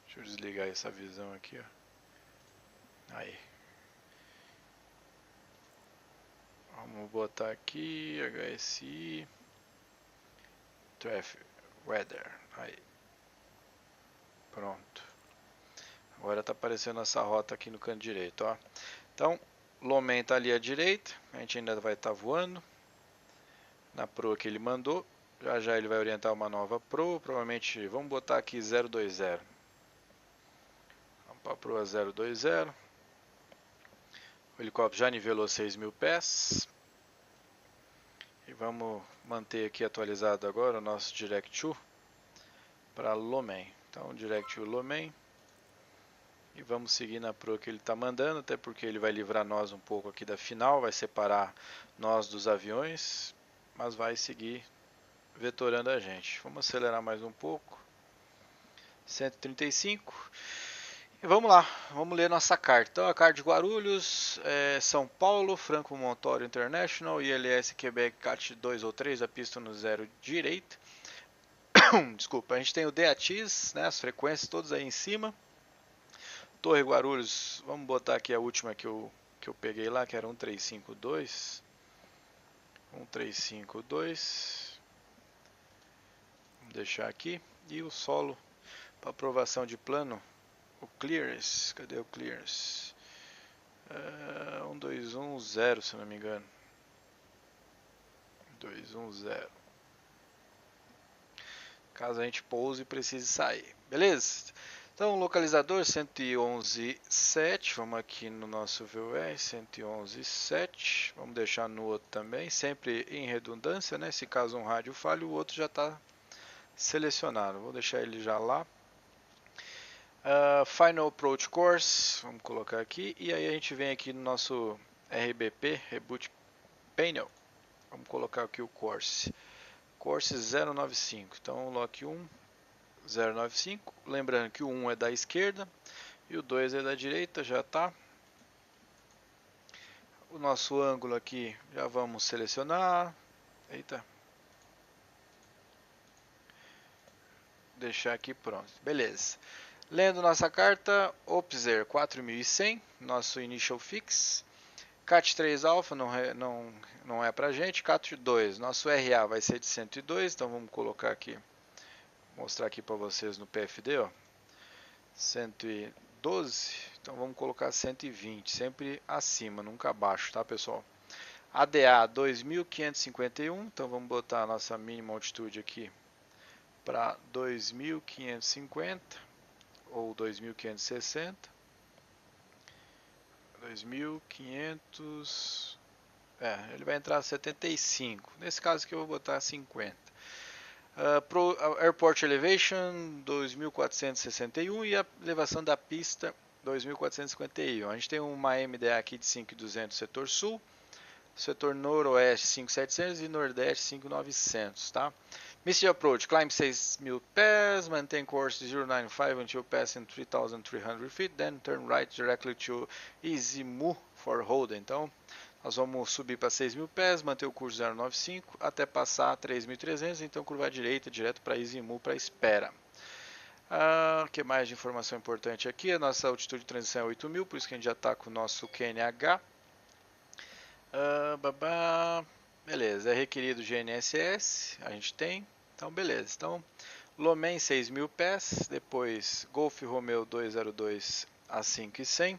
Speaker 1: Deixa eu desligar essa visão aqui, ó. Aí. Vamos botar aqui HSI Traffic Weather. Aí. Pronto. Agora está aparecendo essa rota aqui no canto direito, ó. Então, Lomain está ali à direita, a gente ainda vai estar voando na proa que ele mandou. Já já ele vai orientar uma nova proa, provavelmente vamos botar aqui 020. Vamos para a proa 020. O helicóptero já nivelou 6.000 pés. E vamos manter aqui atualizado agora o nosso Direct to para Lomain. Então, Direct to Lomain. E vamos seguir na proa que ele está mandando, até porque ele vai livrar nós um pouco aqui da final, vai separar nós dos aviões, mas vai seguir vetorando a gente. Vamos acelerar mais um pouco. 135. E vamos lá, vamos ler nossa carta. Então a carta de Guarulhos, São Paulo, Franco Montório International, ILS Quebec CAT 2 ou 3, a pista no zero direita. Desculpa, a gente tem o DATs, né, as frequências todas aí em cima. Torre Guarulhos, vamos botar aqui a última que eu peguei lá, que era 1352. 1352. Vamos deixar aqui. E o solo para aprovação de plano, o clearance. Cadê o clearance? 1210, se não me engano. 210. Caso a gente pouse e precise sair. Beleza? Então, localizador 111.7, vamos aqui no nosso VUR, 111.7, vamos deixar no outro também, sempre em redundância, né? Se caso um rádio falhe, o outro já está selecionado, vou deixar ele já lá. Final Approach Course, vamos colocar aqui, e aí a gente vem aqui no nosso RBP, Reboot Panel, vamos colocar aqui o Course, Course 095, então lock 1, 095, lembrando que o 1 é da esquerda, E o 2 é da direita, já está. O nosso ângulo aqui, já vamos selecionar. Eita. Deixar aqui pronto. Beleza. Lendo nossa carta, Opzer 4100, nosso initial fix. CAT3 alpha não é pra gente. CAT2, nosso RA vai ser de 102, então vamos colocar aqui, mostrar aqui para vocês no PFD, ó. 112, então vamos colocar 120, sempre acima, nunca abaixo, tá, pessoal? ADA 2551, então vamos botar a nossa mínima altitude aqui para 2550 ou 2560. 2500, ele vai entrar 75. Nesse caso aqui eu vou botar 50. Airport Elevation 2461 e a elevação da pista 2451. A gente tem uma MDA aqui de 5200 setor sul, setor noroeste 5700 e nordeste 5900, tá? Missile approach, climb 6,000 pés, maintain course 095 until passing 3,300 feet, then turn right directly to Izimu for hold. Então, nós vamos subir para 6.000 pés, manter o curso 095 até passar 3.300, então curvar à direita direto para Izimu para espera. O que mais de informação importante aqui? A nossa altitude de transição é 8.000, por isso que a gente já está com o nosso QNH. Beleza, é requerido GNSS, a gente tem, então beleza. Então, Lomen 6.000 pés, depois Golf Romeo 202 a 5.100.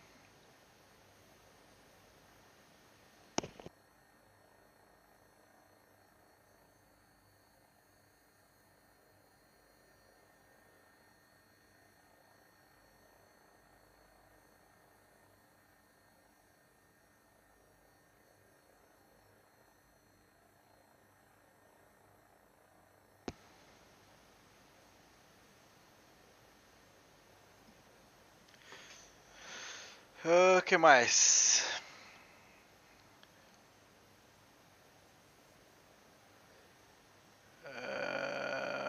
Speaker 1: Que mais?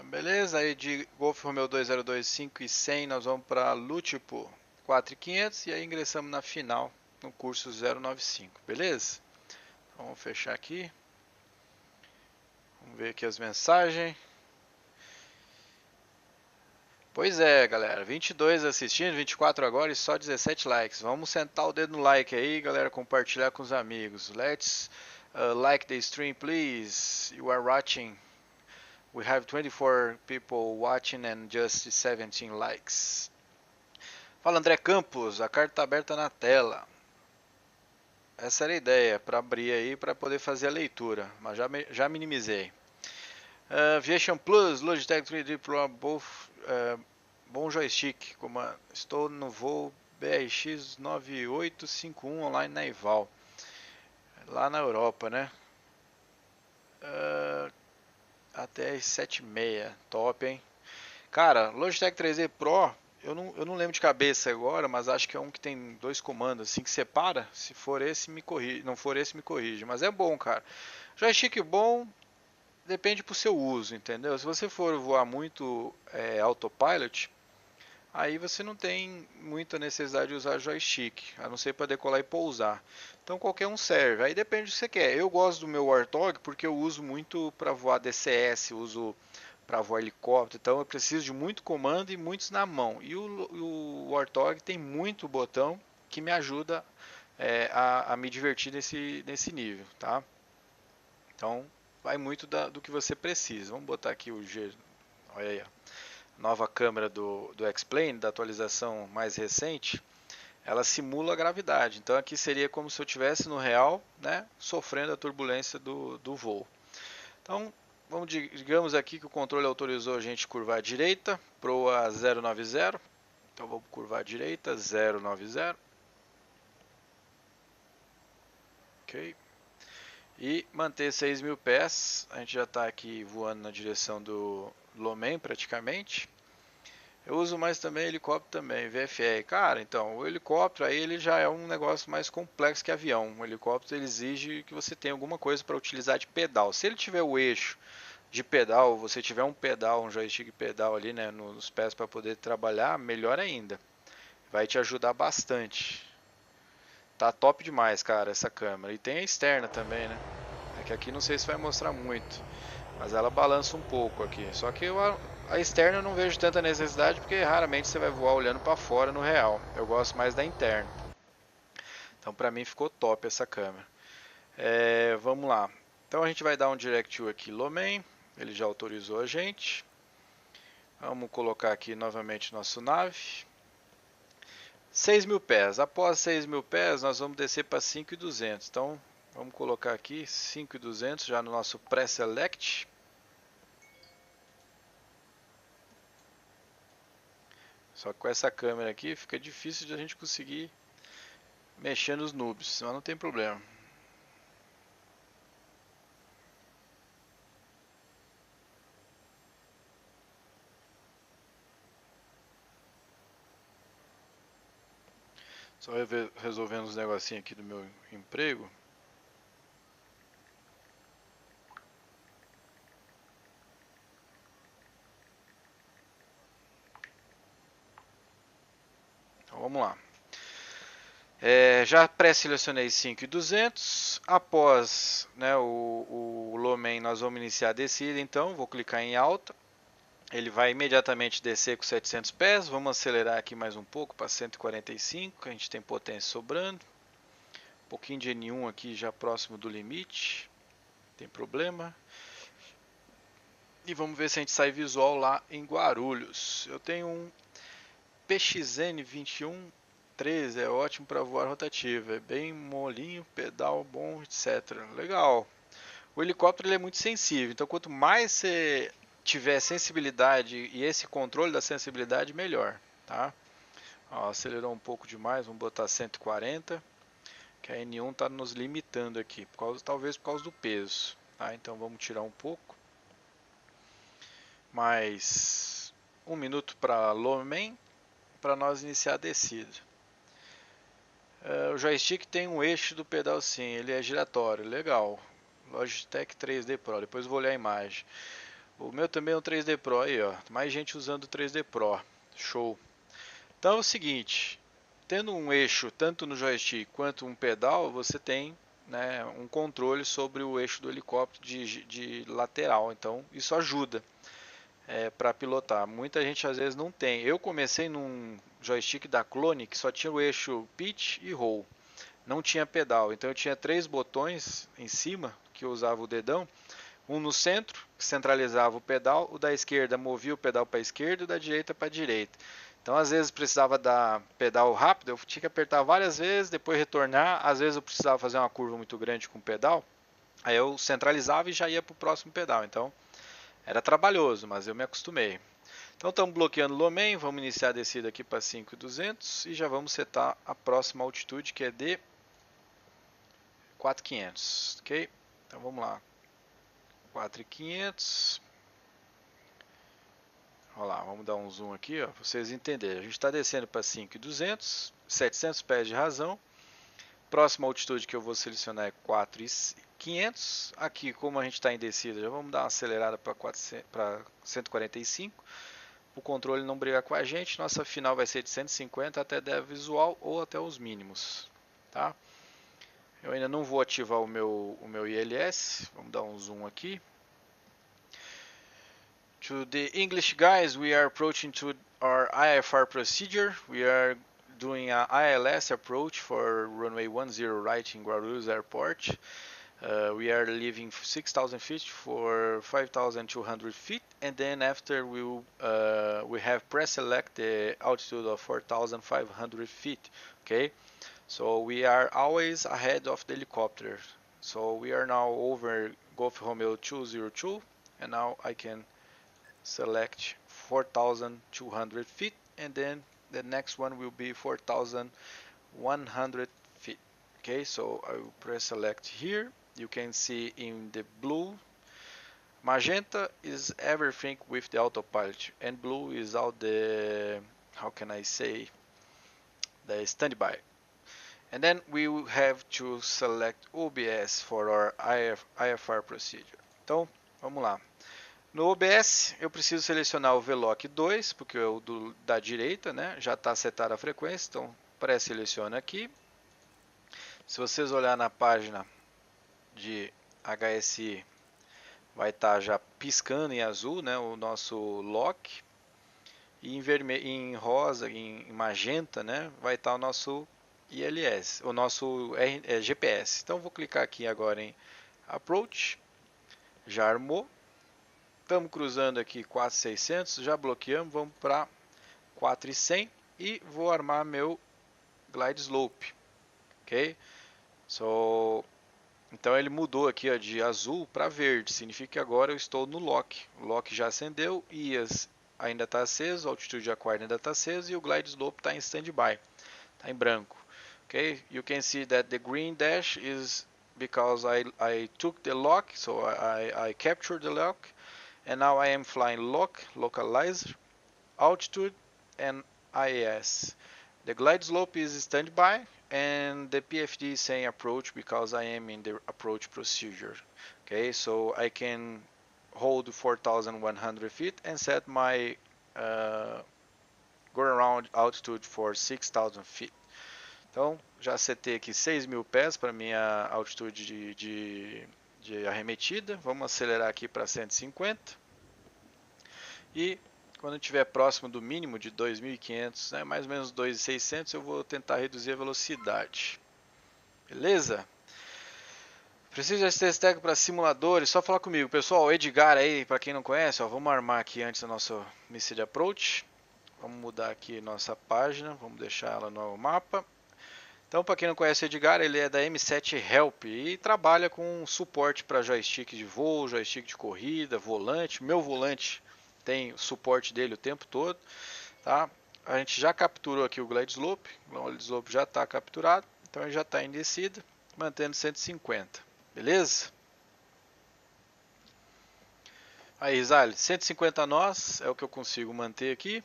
Speaker 1: Beleza, aí de Golf Romeo 202, 5 e 100 nós vamos para Lutipo 4.500 e aí ingressamos na final no curso 095, beleza? Então, vamos fechar aqui. Vamos ver aqui as mensagens. Pois é, galera, 22 assistindo, 24 agora e só 17 likes. Vamos sentar o dedo no like aí, galera, compartilhar com os amigos. Let's like the stream, please. You are watching. We have 24 people watching and just 17 likes. Fala, André Campos, a carta está aberta na tela. Essa era a ideia, para abrir aí, para poder fazer a leitura, mas já minimizei. Aviation Plus, Logitech 3D Pro, bom joystick, estou no voo BRX 9851 online na Ival, lá na Europa, né? Até 76, top, hein? Cara, Logitech 3D Pro, eu não lembro de cabeça agora, mas acho que é um que tem dois comandos, assim que separa. Se for esse, me corrige. Não for esse, me corrige. Mas é bom, cara. Joystick bom, depende pro seu uso, entendeu? Se você for voar muito autopilot, aí você não tem muita necessidade de usar joystick, a não ser para decolar e pousar. Então qualquer um serve, aí depende do que você quer. Eu gosto do meu Warthog porque eu uso muito para voar DCS, uso para voar helicóptero, então eu preciso de muito comando e muitos na mão. E o Warthog tem muito botão que me ajuda a me divertir nesse nível, tá? Então vai muito do que você precisa. Vamos botar aqui o G, olha aí, nova câmera do X-Plane, da atualização mais recente, ela simula a gravidade. Então aqui seria como se eu estivesse no real, né, sofrendo a turbulência do voo. Então, digamos aqui que o controle autorizou a gente curvar à direita, proa 090. Então vamos curvar à direita, 090. Ok. E manter 6.000 pés. A gente já está aqui voando na direção do Lomen praticamente. Eu uso mais também helicóptero também, VFR. Cara, então, o helicóptero aí ele já é um negócio mais complexo que avião. O helicóptero ele exige que você tenha alguma coisa para utilizar de pedal. Se ele tiver o eixo de pedal, você tiver um pedal, um joystick pedal ali, né, nos pés para poder trabalhar, melhor ainda. vai te ajudar bastante. Tá top demais, cara, essa câmera. E tem a externa também, né? É que aqui não sei se vai mostrar muito, mas ela balança um pouco aqui. Só que a externa eu não vejo tanta necessidade porque raramente você vai voar olhando para fora no real. Eu gosto mais da interna. Então para mim ficou top essa câmera. Vamos lá. Então a gente vai dar um direct to aqui, Lomen. Ele já autorizou a gente. Vamos colocar aqui novamente nosso nave. 6.000 pés. Após 6.000 pés, nós vamos descer para 5.200. Então, vamos colocar aqui 5.200 já no nosso pré-select. Só que com essa câmera aqui fica difícil de a gente conseguir mexer nos noobs, mas não tem problema. Só resolvendo os negocinhos aqui do meu emprego. Então vamos lá. Já pré-selecionei 5.200. Após, né, o Lomen, nós vamos iniciar a descida. Então vou clicar em alta. Ele vai imediatamente descer com 700 pés. Vamos acelerar aqui mais um pouco para 145. A gente tem potência sobrando. Um pouquinho de N1 aqui já próximo do limite. Não tem problema. E vamos ver se a gente sai visual lá em Guarulhos. Eu tenho um PXN 2113, é ótimo para voar rotativa. É bem molinho, pedal bom, etc. Legal. O helicóptero ele é muito sensível, então quanto mais você tiver sensibilidade e esse controle da sensibilidade, melhor. Tá? Ó, acelerou um pouco demais, vamos botar 140, que a N1 está nos limitando aqui, talvez por causa do peso. Tá? Então vamos tirar um pouco. Mais 1 minuto para Lomen, para nós iniciar a descida. O joystick tem um eixo do pedal sim, ele é giratório, legal. Logitech 3D Pro, depois eu vou olhar a imagem. O meu também é um 3D Pro aí, ó. Mais gente usando o 3D Pro. Show. Então é o seguinte, tendo um eixo tanto no joystick quanto um pedal, você tem, né, um controle sobre o eixo do helicóptero de lateral. Então isso ajuda para pilotar. Muita gente às vezes não tem. Eu comecei num joystick da Clone que só tinha o eixo pitch e roll. Não tinha pedal. Então eu tinha 3 botões em cima que eu usava o dedão. Um no centro, que centralizava o pedal, o da esquerda movia o pedal para a esquerda e o da direita para a direita. Então, às vezes precisava dar pedal rápido, eu tinha que apertar várias vezes, depois retornar. Às vezes eu precisava fazer uma curva muito grande com o pedal, aí eu centralizava e já ia para o próximo pedal. Então, era trabalhoso, mas eu me acostumei. Então, estamos bloqueando o Lomen, vamos iniciar a descida aqui para 5.200 e já vamos setar a próxima altitude, que é de 4.500, ok? Então, vamos lá. 4.500. Olha lá, vamos dar um zoom aqui, ó, para vocês entenderem. A gente está descendo para 5.200, 700 pés de razão. Próxima altitude que eu vou selecionar é 4.500. Aqui, como a gente está em descida, já vamos dar uma acelerada para 145. O controle não brigar com a gente. Nossa final vai ser de 150 até deve visual ou até os mínimos. Tá? Eu ainda não vou ativar o meu ILS. Vamos dar um zoom aqui. To the English guys, we are approaching to our IFR procedure. We are doing an ILS approach for runway 10 right in Guarulhos Airport. We are leaving 6,000 feet for 5,200 feet, and then after we have pre-select the altitude of 4,500 feet. Okay, so we are always ahead of the helicopter. So we are now over Golf Romeo 202, and now I can select 4,200 feet, and then the next one will be 4,100 feet. Okay, so I will press select here. You can see in the blue, magenta is everything with the autopilot, and blue is all the, how can I say, the standby. And then we will have to select OBS for our IFR procedure. Então, vamos lá. No OBS eu preciso selecionar o VLOC 2, porque é o da direita, né? Já está setada a frequência, então pré-seleciona aqui. Se vocês olhar na página de HSI, vai estar já piscando em azul, né, o nosso lock, e em rosa, em magenta, né, vai estar o nosso ILS, o nosso GPS. Então vou clicar aqui agora em Approach, já armou. Estamos cruzando aqui 4.600, já bloqueamos, vamos para 4.100 e vou armar meu Glide Slope, ok? Então ele mudou aqui ó, de azul para verde, significa que agora eu estou no lock. O lock já acendeu, IAS ainda está aceso, Altitude Acquired ainda está aceso e o Glide Slope está em standby, está em branco. Okay, you can see that the green dash is because I took the lock, so I captured the lock, and now I am flying localizer, altitude, and IAS. The glide slope is standby, and the PFD is saying approach because I am in the approach procedure. Okay, so I can hold 4,100 feet and set my go around altitude for 6,000 feet. Então, já setei aqui 6.000 pés para minha altitude de arremetida. Vamos acelerar aqui para 150. E quando estiver próximo do mínimo de 2.500, né, mais ou menos 2.600, eu vou tentar reduzir a velocidade. Beleza? Preciso de assistência técnica para simuladores, só falar comigo. Pessoal, o Edgar aí, para quem não conhece, ó, vamos armar aqui antes da nossa missile approach. Vamos mudar aqui nossa página, vamos deixar ela no mapa. Então, para quem não conhece o Edgar, ele é da M7 Help e trabalha com suporte para joystick de voo, joystick de corrida, volante. Meu volante tem suporte dele o tempo todo. Tá? A gente já capturou aqui o Glide Slope, o Glide Slope já está capturado, então ele já está em descida, mantendo 150. Beleza? Aí, Rizali, 150 nós é o que eu consigo manter aqui.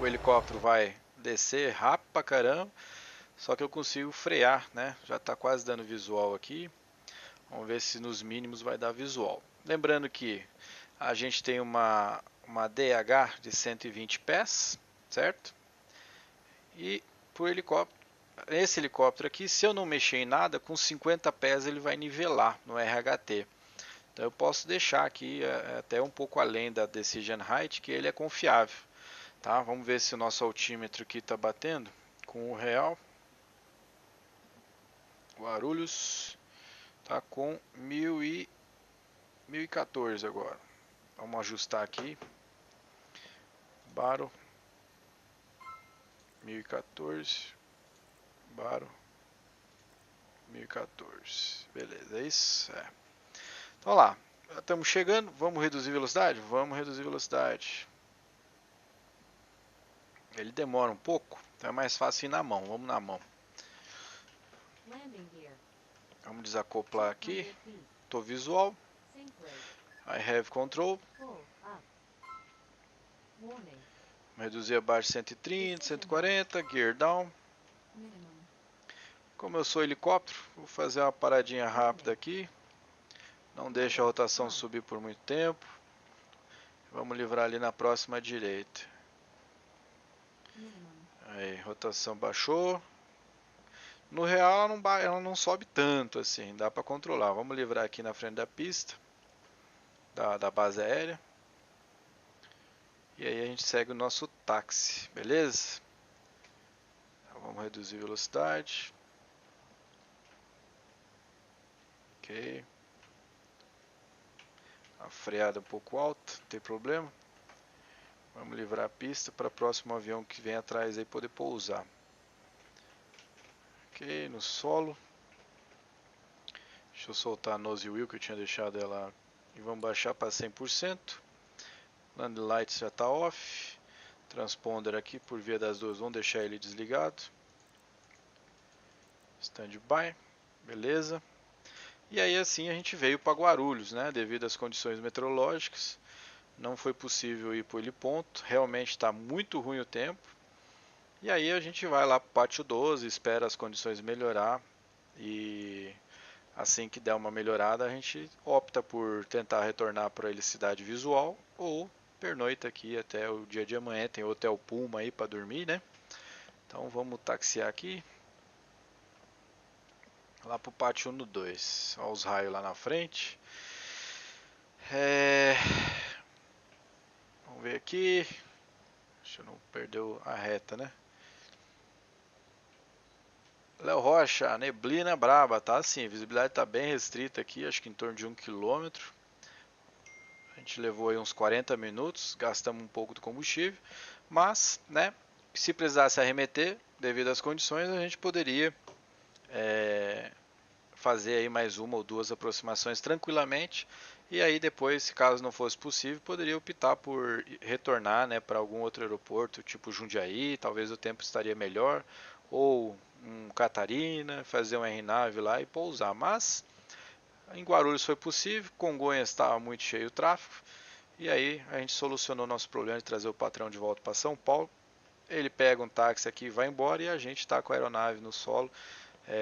Speaker 1: O helicóptero vai descer rápido pra caramba. Só que eu consigo frear, né? Já está quase dando visual aqui. Vamos ver se nos mínimos vai dar visual. Lembrando que a gente tem uma DH de 120 pés, certo? E por helicóptero, esse helicóptero aqui, se eu não mexer em nada, com 50 pés ele vai nivelar no RHT. Então eu posso deixar aqui até um pouco além da Decision Height, que ele é confiável. Tá? Vamos ver se o nosso altímetro aqui está batendo com o real. Guarulhos está com 1014 agora. Vamos ajustar aqui. Baro 1014. Baro 1014. Beleza, é isso? É. Então lá, já estamos chegando. Vamos reduzir velocidade? Vamos reduzir velocidade. Ele demora um pouco, então é mais fácil ir na mão. Vamos na mão. Vamos desacoplar aqui. Estou visual. I have control. Vamos reduzir abaixo de 130, 140. Gear down. Como eu sou helicóptero, vou fazer uma paradinha rápida aqui. Não deixa a rotação subir por muito tempo. Vamos livrar ali na próxima direita. Aí, rotação baixou. No real ela não sobe tanto assim, dá para controlar. Vamos livrar aqui na frente da pista, da base aérea. E aí a gente segue o nosso táxi, beleza? Então, vamos reduzir a velocidade. Ok. A freada um pouco alta, não tem problema. Vamos livrar a pista para o próximo avião que vem atrás aí poder pousar. Ok, no solo. Deixa eu soltar a nose wheel que eu tinha deixado ela. E vamos baixar para 100%. Land lights já está off. Transponder aqui por via das duas, vamos deixar ele desligado. Standby, beleza. E aí assim a gente veio para Guarulhos, né? Devido às condições meteorológicas, não foi possível ir por ele ponto. Realmente está muito ruim o tempo. E aí a gente vai lá para o pátio 12, espera as condições melhorar e Assim que der uma melhorada, a gente opta por tentar retornar para a helicidade visual ou pernoita aqui até o dia de amanhã. Tem o Hotel Puma aí para dormir, né? Então vamos taxiar aqui lá pro pátio 1 2. Olha os raios lá na frente. Vamos ver aqui. Deixa eu não perder a reta, né? Léo Rocha, neblina braba, tá assim, a visibilidade tá bem restrita aqui, acho que em torno de 1 km. A gente levou aí uns 40 minutos, gastamos um pouco do combustível, mas, né, se precisasse arremeter, devido às condições, a gente poderia fazer aí mais uma ou duas aproximações tranquilamente, e aí depois, se caso não fosse possível, poderia optar por retornar, né, para algum outro aeroporto, tipo Jundiaí, talvez o tempo estaria melhor, ou um Catarina, fazer um RNAV lá e pousar, mas em Guarulhos foi possível, Congonhas estava muito cheio o tráfego, e aí a gente solucionou nosso problema de trazer o patrão de volta para São Paulo. Ele pega um táxi aqui e vai embora, e a gente está com a aeronave no solo,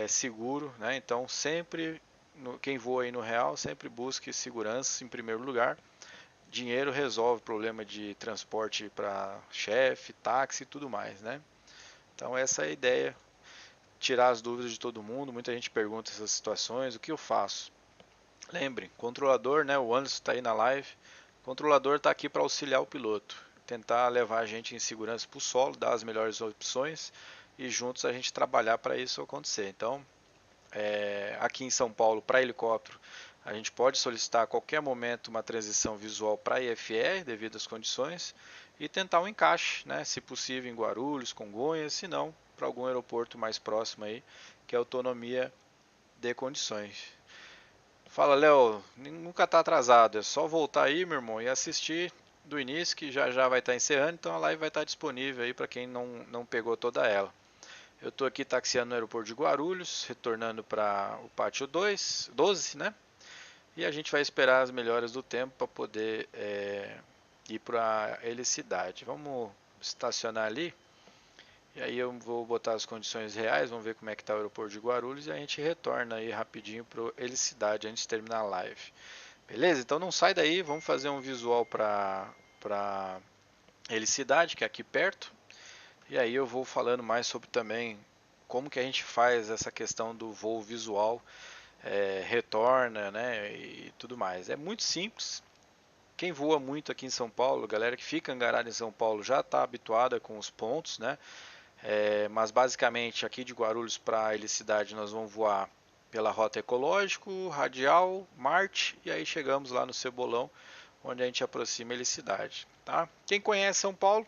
Speaker 1: seguro, né? Então sempre, quem voa aí no real, sempre busque segurança em primeiro lugar. Dinheiro resolve o problema de transporte para chefe, táxi e tudo mais, né? Então essa é a ideia, tirar as dúvidas de todo mundo. Muita gente pergunta essas situações, o que eu faço? Lembre, controlador, né? O Anderson está aí na live. O controlador está aqui para auxiliar o piloto, tentar levar a gente em segurança para o solo, dar as melhores opções e juntos a gente trabalhar para isso acontecer. Então, aqui em São Paulo, para helicóptero, a gente pode solicitar a qualquer momento uma transição visual para IFR, devido às condições, e tentar um encaixe, né, se possível em Guarulhos, Congonhas, se não, para algum aeroporto mais próximo aí, que a autonomia dê condições. Fala, Léo, nunca está atrasado, é só voltar aí, meu irmão, e assistir do início, que já já vai estar encerrando, então a live vai estar disponível aí para quem não pegou toda ela. Eu estou aqui taxiando no aeroporto de Guarulhos, retornando para o pátio 12, né? E a gente vai esperar as melhoras do tempo para poder ir para a helicidade. Vamos estacionar ali. E aí eu vou botar as condições reais, vamos ver como é que está o aeroporto de Guarulhos e a gente retorna aí rapidinho para a helicidade antes de terminar a live. Beleza? Então não sai daí, vamos fazer um visual para a helicidade, que é aqui perto. E aí eu vou falando mais sobre também como que a gente faz essa questão do voo visual, retorna, né, e tudo mais. É muito simples. Quem voa muito aqui em São Paulo, galera que fica angarada em São Paulo já está habituada com os pontos, né? Mas basicamente aqui de Guarulhos para a helicidade nós vamos voar pela rota ecológico, radial, Marte e aí chegamos lá no Cebolão, onde a gente aproxima a helicidade. Tá? Quem conhece São Paulo,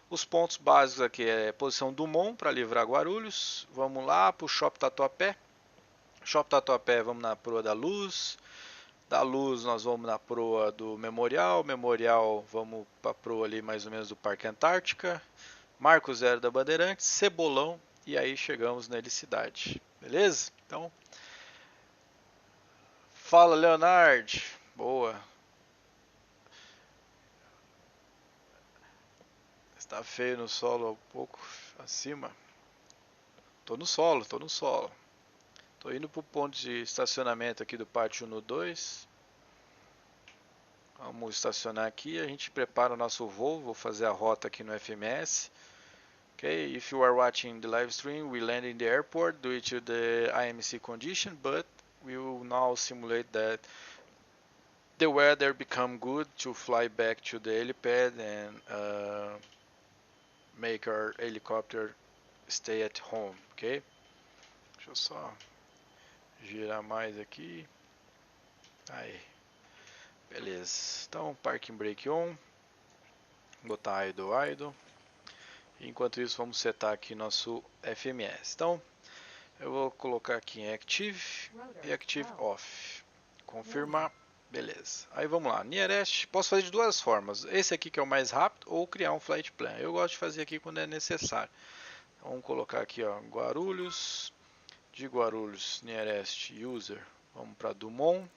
Speaker 1: os pontos básicos aqui é posição Dumont para livrar Guarulhos, vamos lá para o Shopping Tatuapé. Shopping Tatuapé, vamos na Proa da Luz. Da Luz nós vamos na proa do Memorial. Memorial vamos para a proa ali mais ou menos do Parque Antártica. Marco Zero da Bandeirantes, Cebolão e aí chegamos na helicidade. Beleza? Então, fala Leonardo. Boa. Está feio no solo um pouco acima. Tô no solo, tô no solo. Tô indo pro ponto de estacionamento aqui do pátio 1 2. Vamos estacionar aqui, a gente prepara o nosso voo, vou fazer a rota aqui no FMS. Okay, if you are watching the live stream, we land in the airport due to the IMC condition, but we will now simulate that the weather become good to fly back to the helipad and make our helicopter stay at home, ok? Deixa eu só girar mais aqui. Aí, beleza. Então, parking brake on. Botar idle. Enquanto isso, vamos setar aqui nosso FMS. Então, eu vou colocar aqui em Active e Active Off. Confirmar. Beleza. Aí vamos lá. Nearest, posso fazer de duas formas. Esse aqui que é o mais rápido ou criar um flight plan. Eu gosto de fazer aqui quando é necessário. Então, vamos colocar aqui, ó, Guarulhos. De Guarulhos, Nearest User. Vamos para Dumont.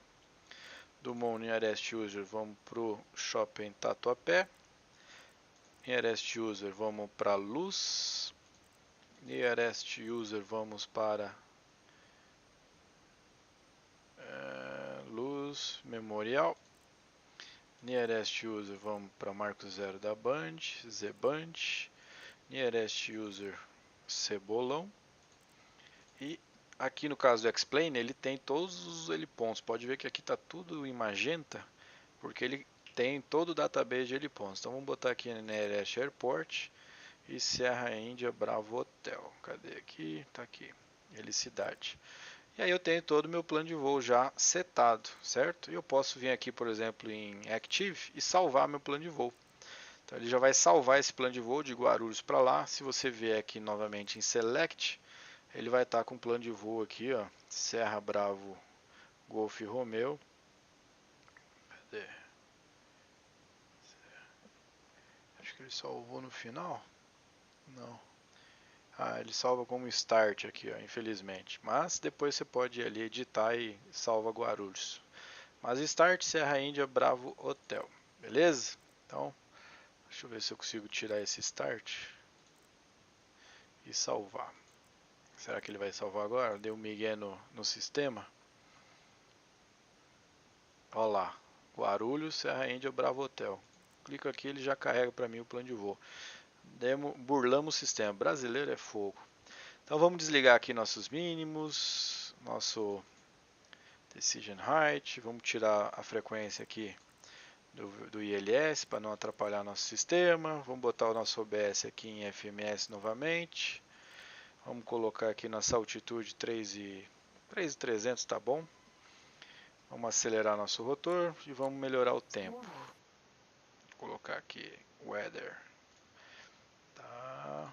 Speaker 1: Dumont, Nearest User. Vamos para o Shopping Tatuapé. Nearest User, vamos para Luz. Nearest User, vamos para Luz, memorial. Nearest user, vamos para marco 0 da band, zband. Nearest user, cebolão. E aqui no caso do Explain, ele tem todos os helipontos. Pode ver que aqui está tudo em magenta, porque ele tem todo o database de helipontos. Então vamos botar aqui Nearest Airport e Serra Índia Bravo Hotel. Cadê aqui? Está aqui. Helicidade. E aí eu tenho todo o meu plano de voo já setado, certo? E eu posso vir aqui, por exemplo, em Active e salvar meu plano de voo. Então ele já vai salvar esse plano de voo de Guarulhos para lá. Se você vier aqui novamente em Select, ele vai estar com o plano de voo aqui, ó, Serra Bravo Golf Romeo. Cadê? Acho que ele salvou no final. Não. Ah, ele salva como start aqui, ó, infelizmente. Mas depois você pode ir ali editar e salva Guarulhos. Mas start Serra Índia Bravo Hotel. Beleza? Então, deixa eu ver se eu consigo tirar esse start e salvar. Será que ele vai salvar agora? Deu um migué no sistema. Olha lá. Guarulhos, Serra Índia Bravo Hotel. Clico aqui, ele já carrega para mim o plano de voo. Burlamos o sistema. Brasileiro é fogo. Então vamos desligar aqui nossos mínimos, nosso decision height, vamos tirar a frequência aqui do ILS para não atrapalhar nosso sistema, vamos botar o nosso OBS aqui em FMS novamente, vamos colocar aqui nossa altitude 3.300, tá bom? Vamos acelerar nosso rotor e vamos melhorar o tempo. Vou colocar aqui weather. Tá.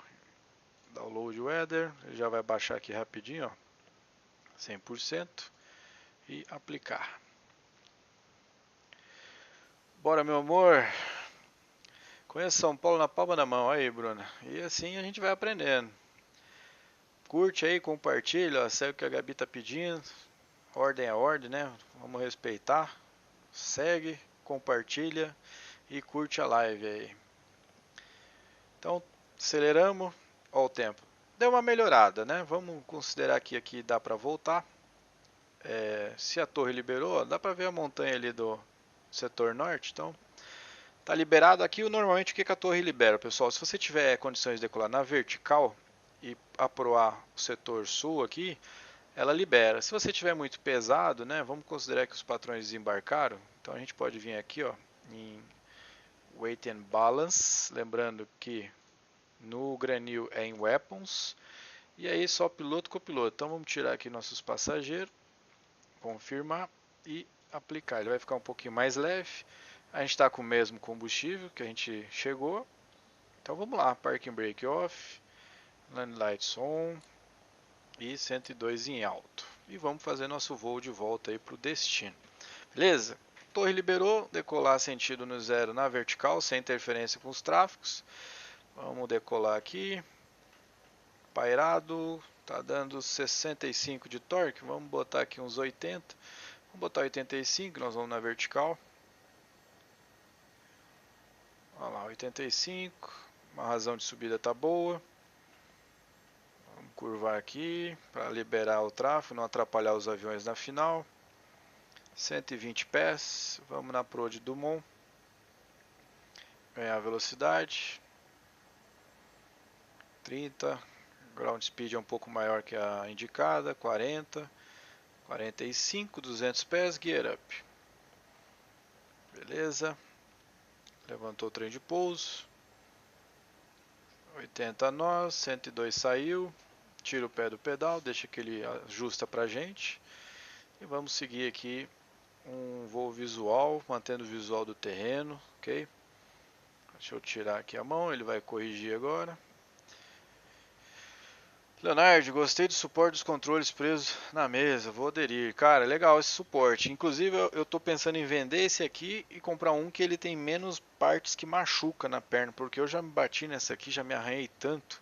Speaker 1: Download weather, ele já vai baixar aqui rapidinho, ó, 100% e aplicar. Bora, meu amor. Conheço São Paulo na palma da mão. Aí, Bruna. E assim a gente vai aprendendo. Curte aí, compartilha. Ó, segue o que a Gabi tá pedindo. Ordem é ordem, né? Vamos respeitar. Segue, compartilha e curte a live aí. Então, aceleramos. Ó o tempo. Deu uma melhorada, né? Vamos considerar que aqui dá para voltar. Se a torre liberou, ó, dá para ver a montanha ali do setor norte. Então, tá liberado aqui. Normalmente o que a torre libera, pessoal? Se você tiver condições de decolar na vertical e aproar o setor sul aqui, ela libera. Se você tiver muito pesado, né? Vamos considerar que os patrões desembarcaram. Então a gente pode vir aqui, ó, em Weight and Balance, lembrando que no Granil é em Weapons. E aí só piloto com copiloto. Então vamos tirar aqui nossos passageiros, confirmar e aplicar. Ele vai ficar um pouquinho mais leve. A gente está com o mesmo combustível que a gente chegou. Então vamos lá, Parking Brake Off, Land Lights On e 102 em alto. E vamos fazer nosso voo de volta aí para o destino. Beleza? Torre liberou, decolar sentido no zero na vertical, sem interferência com os tráfegos. Vamos decolar aqui. Pairado, tá dando 65 de torque. Vamos botar aqui uns 80. Vamos botar 85, nós vamos na vertical. Olha lá, 85. Uma razão de subida tá boa. Vamos curvar aqui para liberar o tráfego, não atrapalhar os aviões na final. 120 pés. Vamos na Pro de Dumont. Ganhar velocidade. 30. Ground speed é um pouco maior que a indicada. 40. 45. 200 pés. Gear up. Beleza. Levantou o trem de pouso. 80 nós. 102 saiu. Tira o pé do pedal. Deixa que ele ajusta pra gente. E vamos seguir aqui um voo visual, mantendo o visual do terreno, ok? Deixa eu tirar aqui a mão, ele vai corrigir agora. Leonardo, gostei do suporte dos controles presos na mesa, vou aderir. Cara, legal esse suporte. Inclusive eu estou pensando em vender esse aqui e comprar um que ele tem menos partes que machuca na perna, porque eu já me bati nessa aqui, já me arranhei tanto.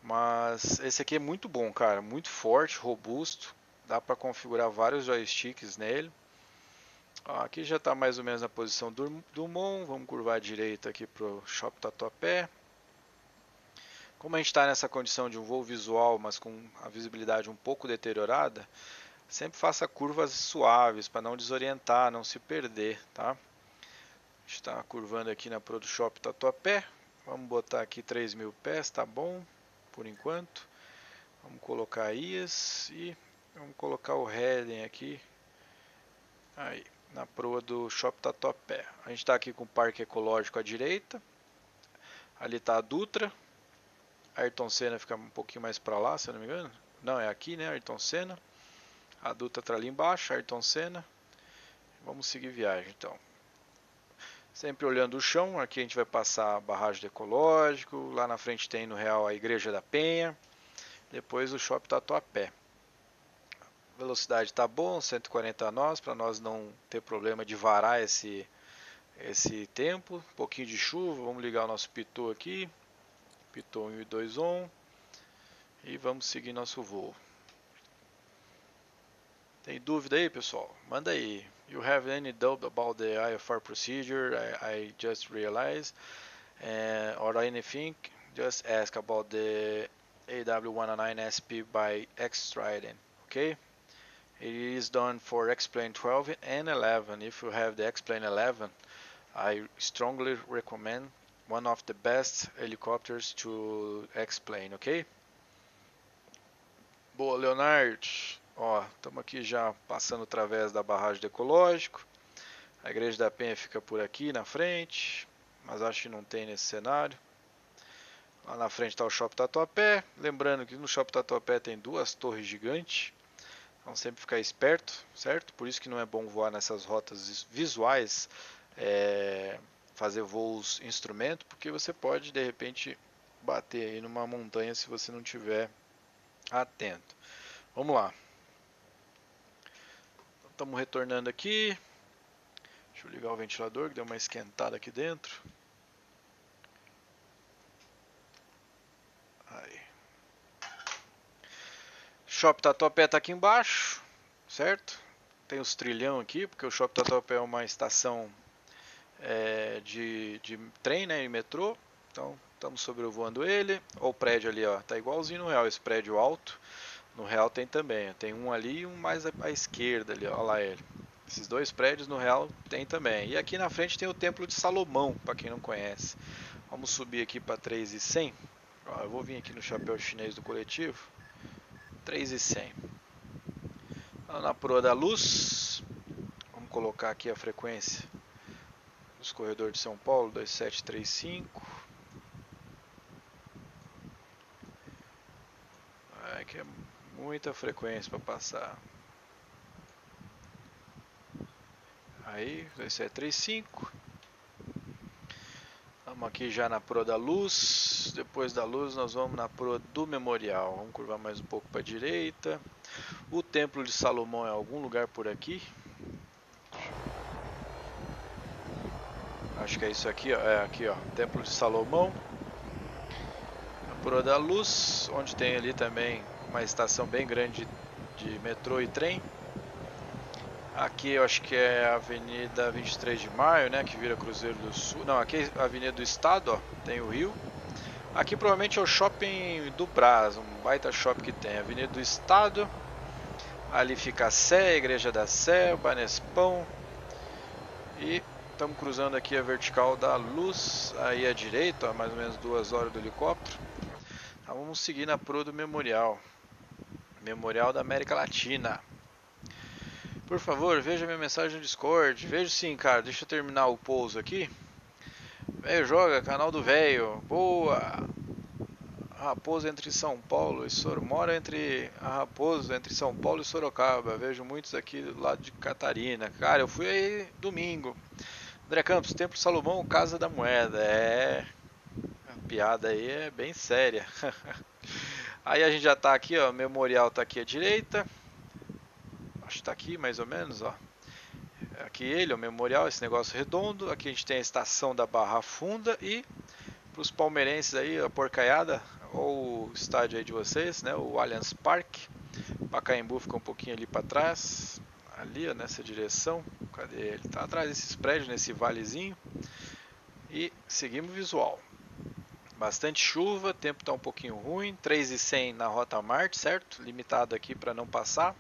Speaker 1: Mas esse aqui é muito bom, cara, muito forte, robusto. Dá para configurar vários joysticks nele. Aqui já está mais ou menos na posição do Dumont. Vamos curvar à direita aqui para o Shopping Tatuapé. Como a gente está nessa condição de um voo visual, mas com a visibilidade um pouco deteriorada, Sempre faça curvas suaves para não desorientar, não se perder, tá? Está curvando aqui na ProduShop Tatuapé. Vamos botar aqui 3.000 pés, tá bom? Por enquanto. Vamos colocar a IAS e vamos colocar o heading aqui. Aí, na proa do Shop Tatuapé. A gente está aqui com o Parque Ecológico à direita. Ali está a Dutra. Ayrton Senna fica um pouquinho mais para lá, se eu não me engano. Não, é aqui, né? Ayrton Senna. A Dutra está ali embaixo, Ayrton Senna. Vamos seguir viagem, então. Sempre olhando o chão, aqui a gente vai passar a barragem do Ecológico, lá na frente tem no real a Igreja da Penha, depois o Shopping Tatuapé. Velocidade está bom, 140 nós, para nós não ter problema de varar esse tempo. Um pouquinho de chuva, vamos ligar o nosso pitot aqui, pitot 1 e 2 on, e vamos seguir nosso voo. Tem dúvida aí, pessoal? Manda aí. You have any doubt about the IFR procedure? I just realized, or anything? Just ask about the AW109 SP by X-Trident. Okay? It is done for X-Plane 12 and 11. If you have the X-Plane 11, I strongly recommend one of the best helicopters to X-Plane. Okay? Boa, Leonardo. Ó, estamos aqui já passando através da barragem do Ecológico. A Igreja da Penha fica por aqui na frente, mas acho que não tem nesse cenário. Lá na frente está o Shopping Tatuapé. Lembrando que no Shopping Tatuapé tem duas torres gigantes. Então sempre ficar esperto, certo? Por isso que não é bom voar nessas rotas visuais, fazer voos instrumento, porque você pode de repente bater aí numa montanha se você não tiver atento. Vamos lá. Estamos retornando aqui. Deixa eu ligar o ventilador que deu uma esquentada aqui dentro. Aí. Shopping Tatuapé está aqui embaixo, certo? Tem os trilhão aqui, porque o Shopping Tatuapé é uma estação de trem, né, e metrô. Então estamos sobrevoando ele. Olha o prédio ali, ó, tá igualzinho no real, esse prédio alto. No real tem também, tem um ali e um mais à esquerda ali, ó lá ele. Esses dois prédios no real tem também. E aqui na frente tem o Templo de Salomão, para quem não conhece. Vamos subir aqui para 3.100. Eu vou vir aqui no chapéu chinês do coletivo. 3.100. Na proa da luz. Vamos colocar aqui a frequência dos corredores de São Paulo, 2735. Que é muita frequência para passar. Aí, 2735. Estamos aqui já na proa da luz. Depois da luz nós vamos na proa do memorial. Vamos curvar mais um pouco para a direita. O Templo de Salomão é algum lugar por aqui. Acho que é isso aqui, ó. É aqui, ó. Templo de Salomão. A proa da luz, onde tem ali também uma estação bem grande de metrô e trem. Aqui eu acho que é a Avenida 23 de Maio, né, que vira Cruzeiro do Sul. Não, aqui é a Avenida do Estado, ó, tem o Rio. Aqui provavelmente é o Shopping do Brás, um baita shopping que tem. Avenida do Estado. Ali fica a Sé, a Igreja da Sé, o Banespão. E estamos cruzando aqui a vertical da luz, aí à direita, ó, mais ou menos 2 horas do helicóptero. Então vamos seguir na proa do memorial. Memorial da América Latina. Por favor, veja minha mensagem no Discord. Vejo sim, cara. Deixa eu terminar o pouso aqui. Velho joga, canal do velho. Boa! Raposo entre São Paulo e Sorocaba. Mora entre a Raposo, entre São Paulo e Sorocaba. Vejo muitos aqui do lado de Catarina. Cara, eu fui aí domingo. André Campos, Templo Salomão, Casa da Moeda. A piada aí é bem séria. Aí a gente já tá aqui, ó. Memorial tá aqui à direita. Acho que tá aqui mais ou menos, ó. Aqui ele, o memorial, esse negócio redondo. Aqui a gente tem a estação da Barra Funda. E para os palmeirenses aí, a porcaiada, ou o estádio aí de vocês, né? O Allianz Parque. Pacaembu fica um pouquinho ali para trás. Ali, ó, nessa direção. Cadê ele? Tá atrás desses prédios, nesse valezinho. E seguimos o visual. Bastante chuva, tempo está um pouquinho ruim. 3.100 na Rota Marte, certo? Limitado aqui para não passar.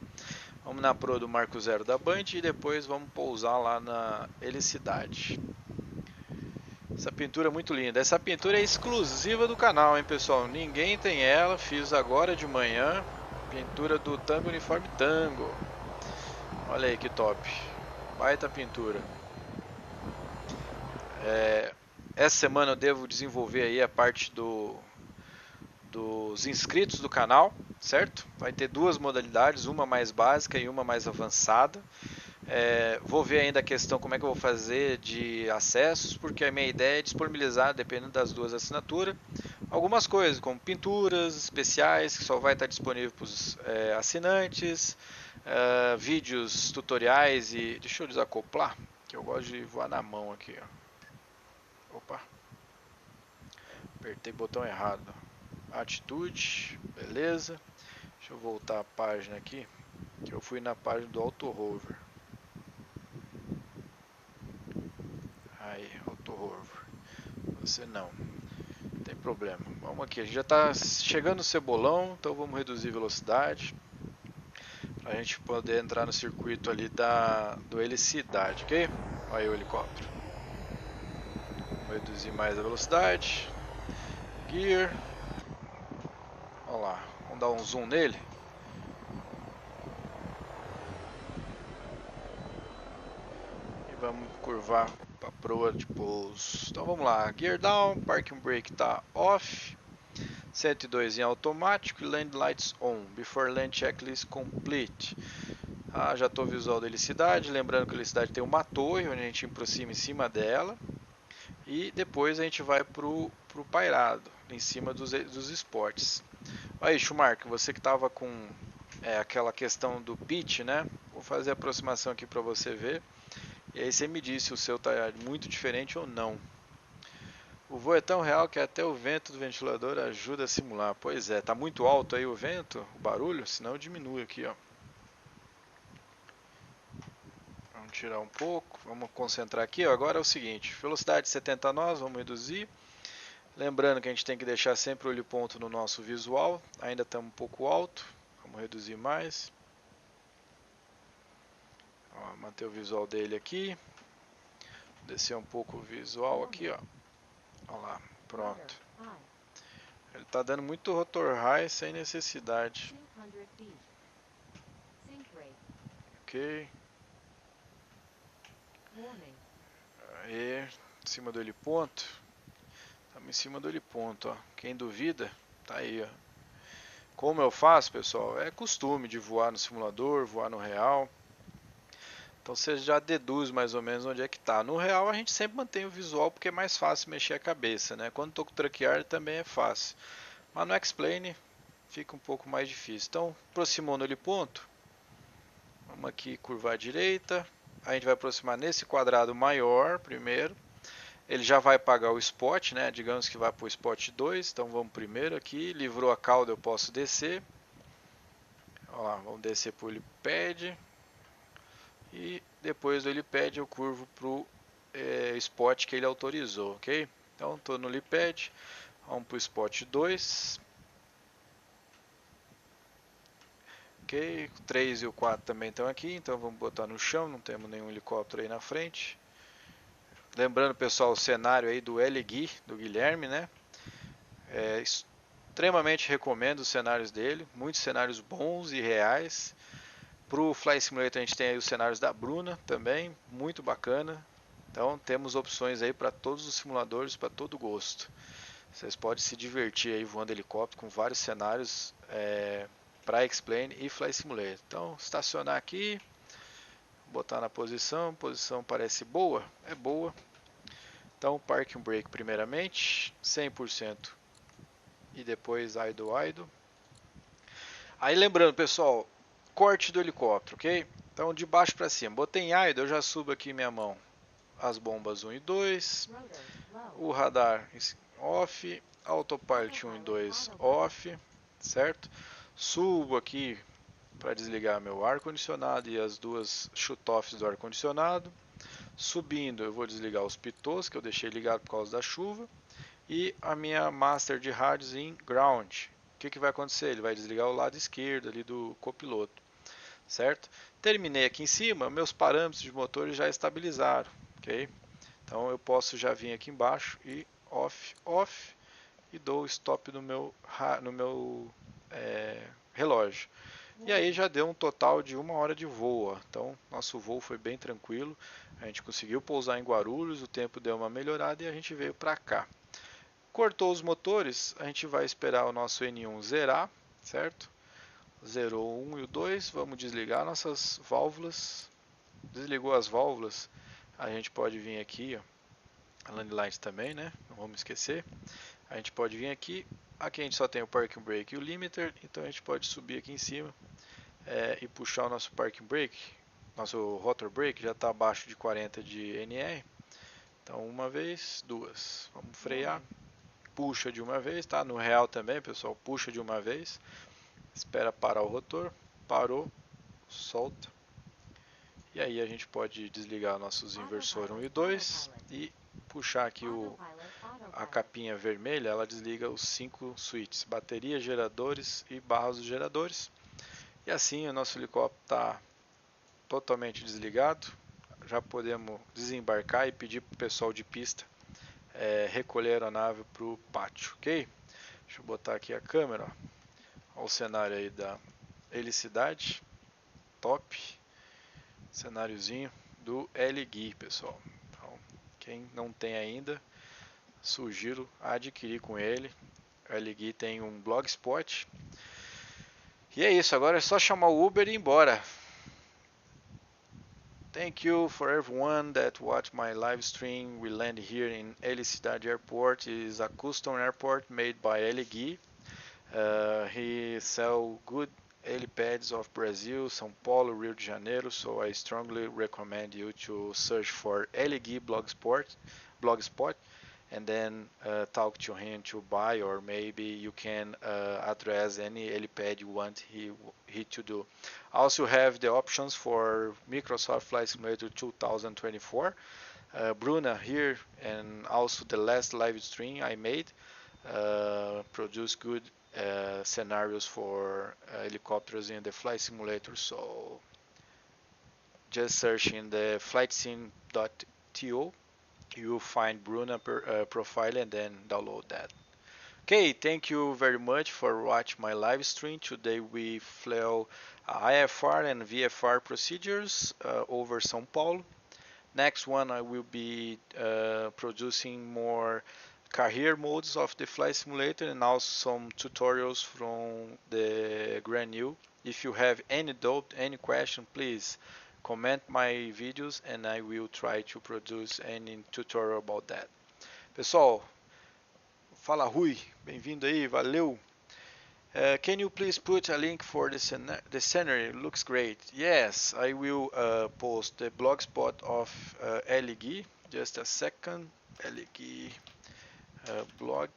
Speaker 1: Vamos na proa do Marco Zero da Band e depois vamos pousar lá na Helicidade. Essa pintura é muito linda. Essa pintura é exclusiva do canal, hein, pessoal? Ninguém tem ela. Fiz agora de manhã. Pintura do Tango Uniforme Tango. Olha aí que top. Baita pintura. Essa semana eu devo desenvolver aí a parte dos inscritos do canal, certo? Vai ter duas modalidades, uma mais básica e uma mais avançada. Vou ver ainda a questão como é que eu vou fazer de acessos, porque a minha ideia é disponibilizar, dependendo das duas assinaturas, algumas coisas, como pinturas especiais, que só vai estar disponível para os assinantes, vídeos, tutoriais e... Deixa eu desacoplar, que eu gosto de voar na mão aqui. Ó. Opa, apertei o botão errado. Atitude, beleza. Deixa eu voltar a página aqui, que eu fui na página do Auto Hover. Aí, Auto Hover. Você não tem problema. Vamos aqui, a gente já está chegando no Cebolão, então vamos reduzir a velocidade para a gente poder entrar no circuito ali do Helicidade, ok? Olha aí o helicóptero. Vou reduzir mais a velocidade. Gear. Olha lá, vamos dar um zoom nele. E vamos curvar para a proa de pouso. Então vamos lá, Gear down, Parking Brake está off. 102 em automático e Land Lights on. Before Land Checklist complete. Já estou visual da helicidade. Lembrando que a helicidade tem uma torre onde a gente aproxima em cima dela. E depois a gente vai para o pairado, em cima dos esportes. Aí, Schumacher, você que estava com aquela questão do pitch, né? Vou fazer a aproximação aqui para você ver. E aí você me diz se o seu está muito diferente ou não. O voo é tão real que até o vento do ventilador ajuda a simular. Pois é, tá muito alto aí o vento, o barulho, senão diminui aqui, ó. Vamos tirar um pouco, vamos concentrar aqui, ó. Agora é o seguinte, velocidade 70 nós, vamos reduzir. Lembrando que a gente tem que deixar sempre o olho ponto no nosso visual, ainda estamos um pouco alto, vamos reduzir mais. Ó, manter o visual dele aqui, descer um pouco o visual aqui, ó. Olha lá, pronto. Ele está dando muito rotor high sem necessidade. Ok. Aí, em cima do heliponto. Estamos em cima do heliponto, ó. Quem duvida, tá aí, ó. Como eu faço, pessoal, é costume de voar no simulador, voar no real. Então você já deduz mais ou menos onde é que tá. No real a gente sempre mantém o visual porque é mais fácil mexer a cabeça, né? Quando estou com o traquear também é fácil. Mas no X-Plane fica um pouco mais difícil. Então, aproximou no heliponto. Vamos aqui curvar à direita. A gente vai aproximar nesse quadrado maior primeiro. Ele já vai pagar o spot, né? Digamos que vai para o spot 2. Então vamos primeiro aqui. Livrou a cauda, eu posso descer. Olha lá, vamos descer para o helipad. E depois do helipad eu curvo para o spot que ele autorizou, ok? Então estou no helipad. Vamos para o spot 2. Ok, o 3 e o 4 também estão aqui, então vamos botar no chão, não temos nenhum helicóptero aí na frente. Lembrando, pessoal, o cenário aí do LGui, do Guilherme, né? Extremamente recomendo os cenários dele, muitos cenários bons e reais. Para o Flight Simulator a gente tem aí os cenários da Bruna também, muito bacana. Então temos opções aí para todos os simuladores, para todo gosto. Vocês podem se divertir aí voando helicóptero com vários cenários para X-Plane e Flight Simulator. Então, estacionar aqui, botar na posição, a posição parece boa, é boa. Então, Parking Brake primeiramente, 100% e depois idle. Aí lembrando, pessoal, corte do helicóptero, ok? Então, de baixo para cima, botei em idle, eu já subo aqui minha mão as bombas 1 e 2, o radar off, autopilot 1 e 2 off, certo? Subo aqui para desligar meu ar-condicionado e as duas shutoffs do ar-condicionado. Subindo eu vou desligar os pitôs que eu deixei ligado por causa da chuva. E a minha master de rádios em ground. O que vai acontecer? Ele vai desligar o lado esquerdo ali do copiloto. certo? Terminei aqui em cima, meus parâmetros de motores já estabilizaram, ok? Então eu posso já vir aqui embaixo e off, e dou stop no meu relógio. E aí já deu um total de 1 hora de voo. Então nosso voo foi bem tranquilo. A gente conseguiu pousar em Guarulhos, o tempo deu uma melhorada e a gente veio para cá. Cortou os motores, a gente vai esperar o nosso N1 zerar, certo? Zerou o 1 e o 2, vamos desligar nossas válvulas. Desligou as válvulas, a gente pode vir aqui, ó, a landline também, né? Não vamos esquecer. A gente pode vir aqui, aqui a gente só tem o parking brake e o limiter, então a gente pode subir aqui em cima e puxar o nosso parking brake. Nosso rotor brake já está abaixo de 40 de NR. Então uma vez, duas. Vamos frear. Puxa de uma vez, tá? No real também, pessoal, puxa de uma vez. Espera parar o rotor. Parou, solta. E aí a gente pode desligar nossos inversores 1 e 2 e puxar aqui a capinha vermelha, ela desliga os 5 switches, bateria, geradores e barras dos geradores. E assim o nosso helicóptero está totalmente desligado. Já podemos desembarcar e pedir para o pessoal de pista recolher a nave para o pátio, ok? Deixa eu botar aqui a câmera. Olha o cenário aí da helicidade, top. Cenáriozinho do LGui, pessoal. Então, quem não tem ainda, sugiro adquirir com ele. O LGui tem um blogspot. E é isso, agora é só chamar o Uber e ir embora. Thank you for everyone that watched my live stream. We land here in Helicidade Airport. It is a custom airport made by LGui. He sells good helipads of Brazil, São Paulo, Rio de Janeiro, so I strongly recommend you to search for LGui blogspot and then talk to him to buy, or maybe you can address any helipad you want he to do. Also have the options for Microsoft Flight Simulator 2024. Bruna here, and also the last live stream I made produce good scenarios for helicopters in the flight simulator, so just search in the flightsim.to, you will find Bruna profile and then download that. Okay, thank you very much for watching my live stream. Today we flew IFR and VFR procedures over São Paulo. Next one I will be producing more career modes of the flight simulator and also some tutorials from the GrandU. If you have any doubt, any question, please comment my videos and I will try to produce any tutorial about that. Pessoal, fala Rui, bem-vindo aí, valeu. Can you please put a link for the scenery? Looks great. Yes, I will post the blogspot of LGui. Just a second. LGui blog.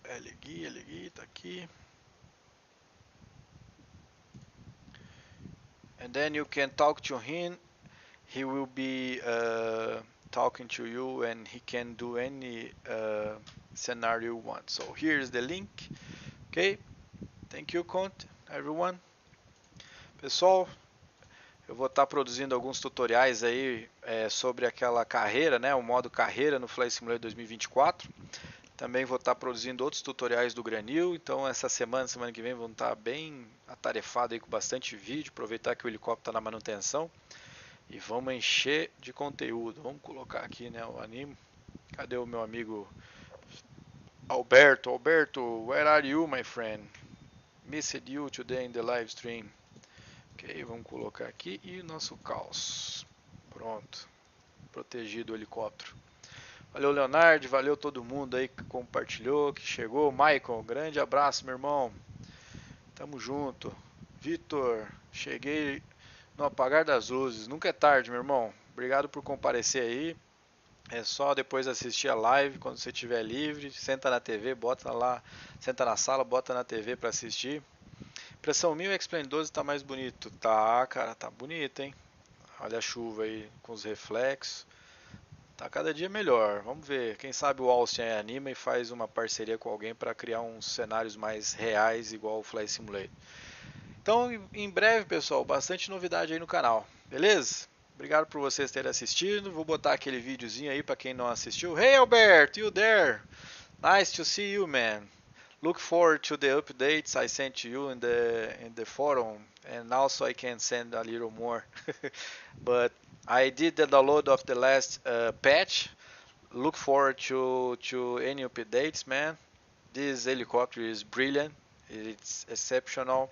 Speaker 1: LGui, tá aqui. And then you can talk to him. He will be talking to you and he can do any scenario you want. So here's the link. Okay, thank you, everyone. Pessoal, eu vou estar produzindo alguns tutoriais aí sobre aquela carreira, né, o modo carreira no Flight Simulator 2024. Também vou estar produzindo outros tutoriais do GrandU, então essa semana que vem vão estar bem atarefados aí com bastante vídeo, aproveitar que o helicóptero está na manutenção. E vamos encher de conteúdo. Vamos colocar aqui, né, o anime. Cadê o meu amigo Alberto? Alberto, where are you, my friend? Missed you today in the live stream. Ok, vamos colocar aqui e nosso caos. Pronto. Protegido o helicóptero. Valeu, Leonardo. Valeu todo mundo aí que compartilhou, que chegou. Michael, grande abraço, meu irmão. Tamo junto. Vitor, cheguei no apagar das luzes. Nunca é tarde, meu irmão. Obrigado por comparecer aí. É só depois assistir a live quando você estiver livre. Senta na TV, bota lá. Senta na sala, bota na TV para assistir. Pressão 1000 X-Plane 12 tá mais bonito. Tá, cara, tá bonito, hein? Olha a chuva aí com os reflexos. Tá cada dia melhor. Vamos ver. Quem sabe o Austin anima e faz uma parceria com alguém para criar uns cenários mais reais, igual o Flight Simulator. Então, em breve, pessoal, bastante novidade aí no canal. Beleza? Obrigado por vocês terem assistido. Vou botar aquele videozinho aí para quem não assistiu. Hey, Albert, you there? Nice to see you, man. Look forward to the updates I sent to you in the forum, and also I can send a little more. But I did the download of the last patch. Look forward to any updates, man. This helicopter is brilliant. It's exceptional.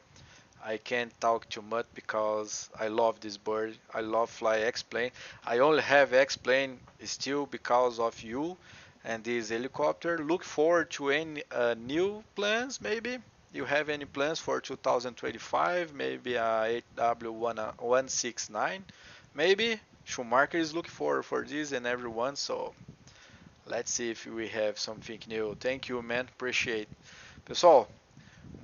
Speaker 1: I can't talk too much because I love this bird. I love fly X-plane. I only have X-plane still because of you and this helicopter. Look forward to any new plans, maybe. You have any plans for 2025? Maybe a 8W169? Maybe. Schumacher is looking for this and everyone, so let's see if we have something new. Thank you, man. Appreciate. Pessoal,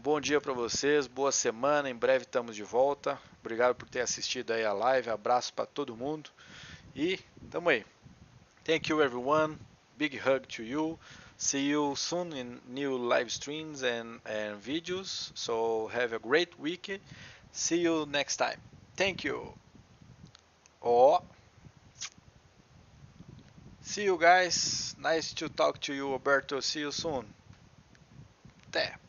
Speaker 1: bom dia para vocês, boa semana, em breve estamos de volta. Obrigado por ter assistido aí a live, abraço para todo mundo e tamo aí. Thank you everyone, big hug to you. See you soon in new live streams and videos. So have a great week. See you next time. Thank you. Oh, see you guys. Nice to talk to you, Roberto. See you soon. Até.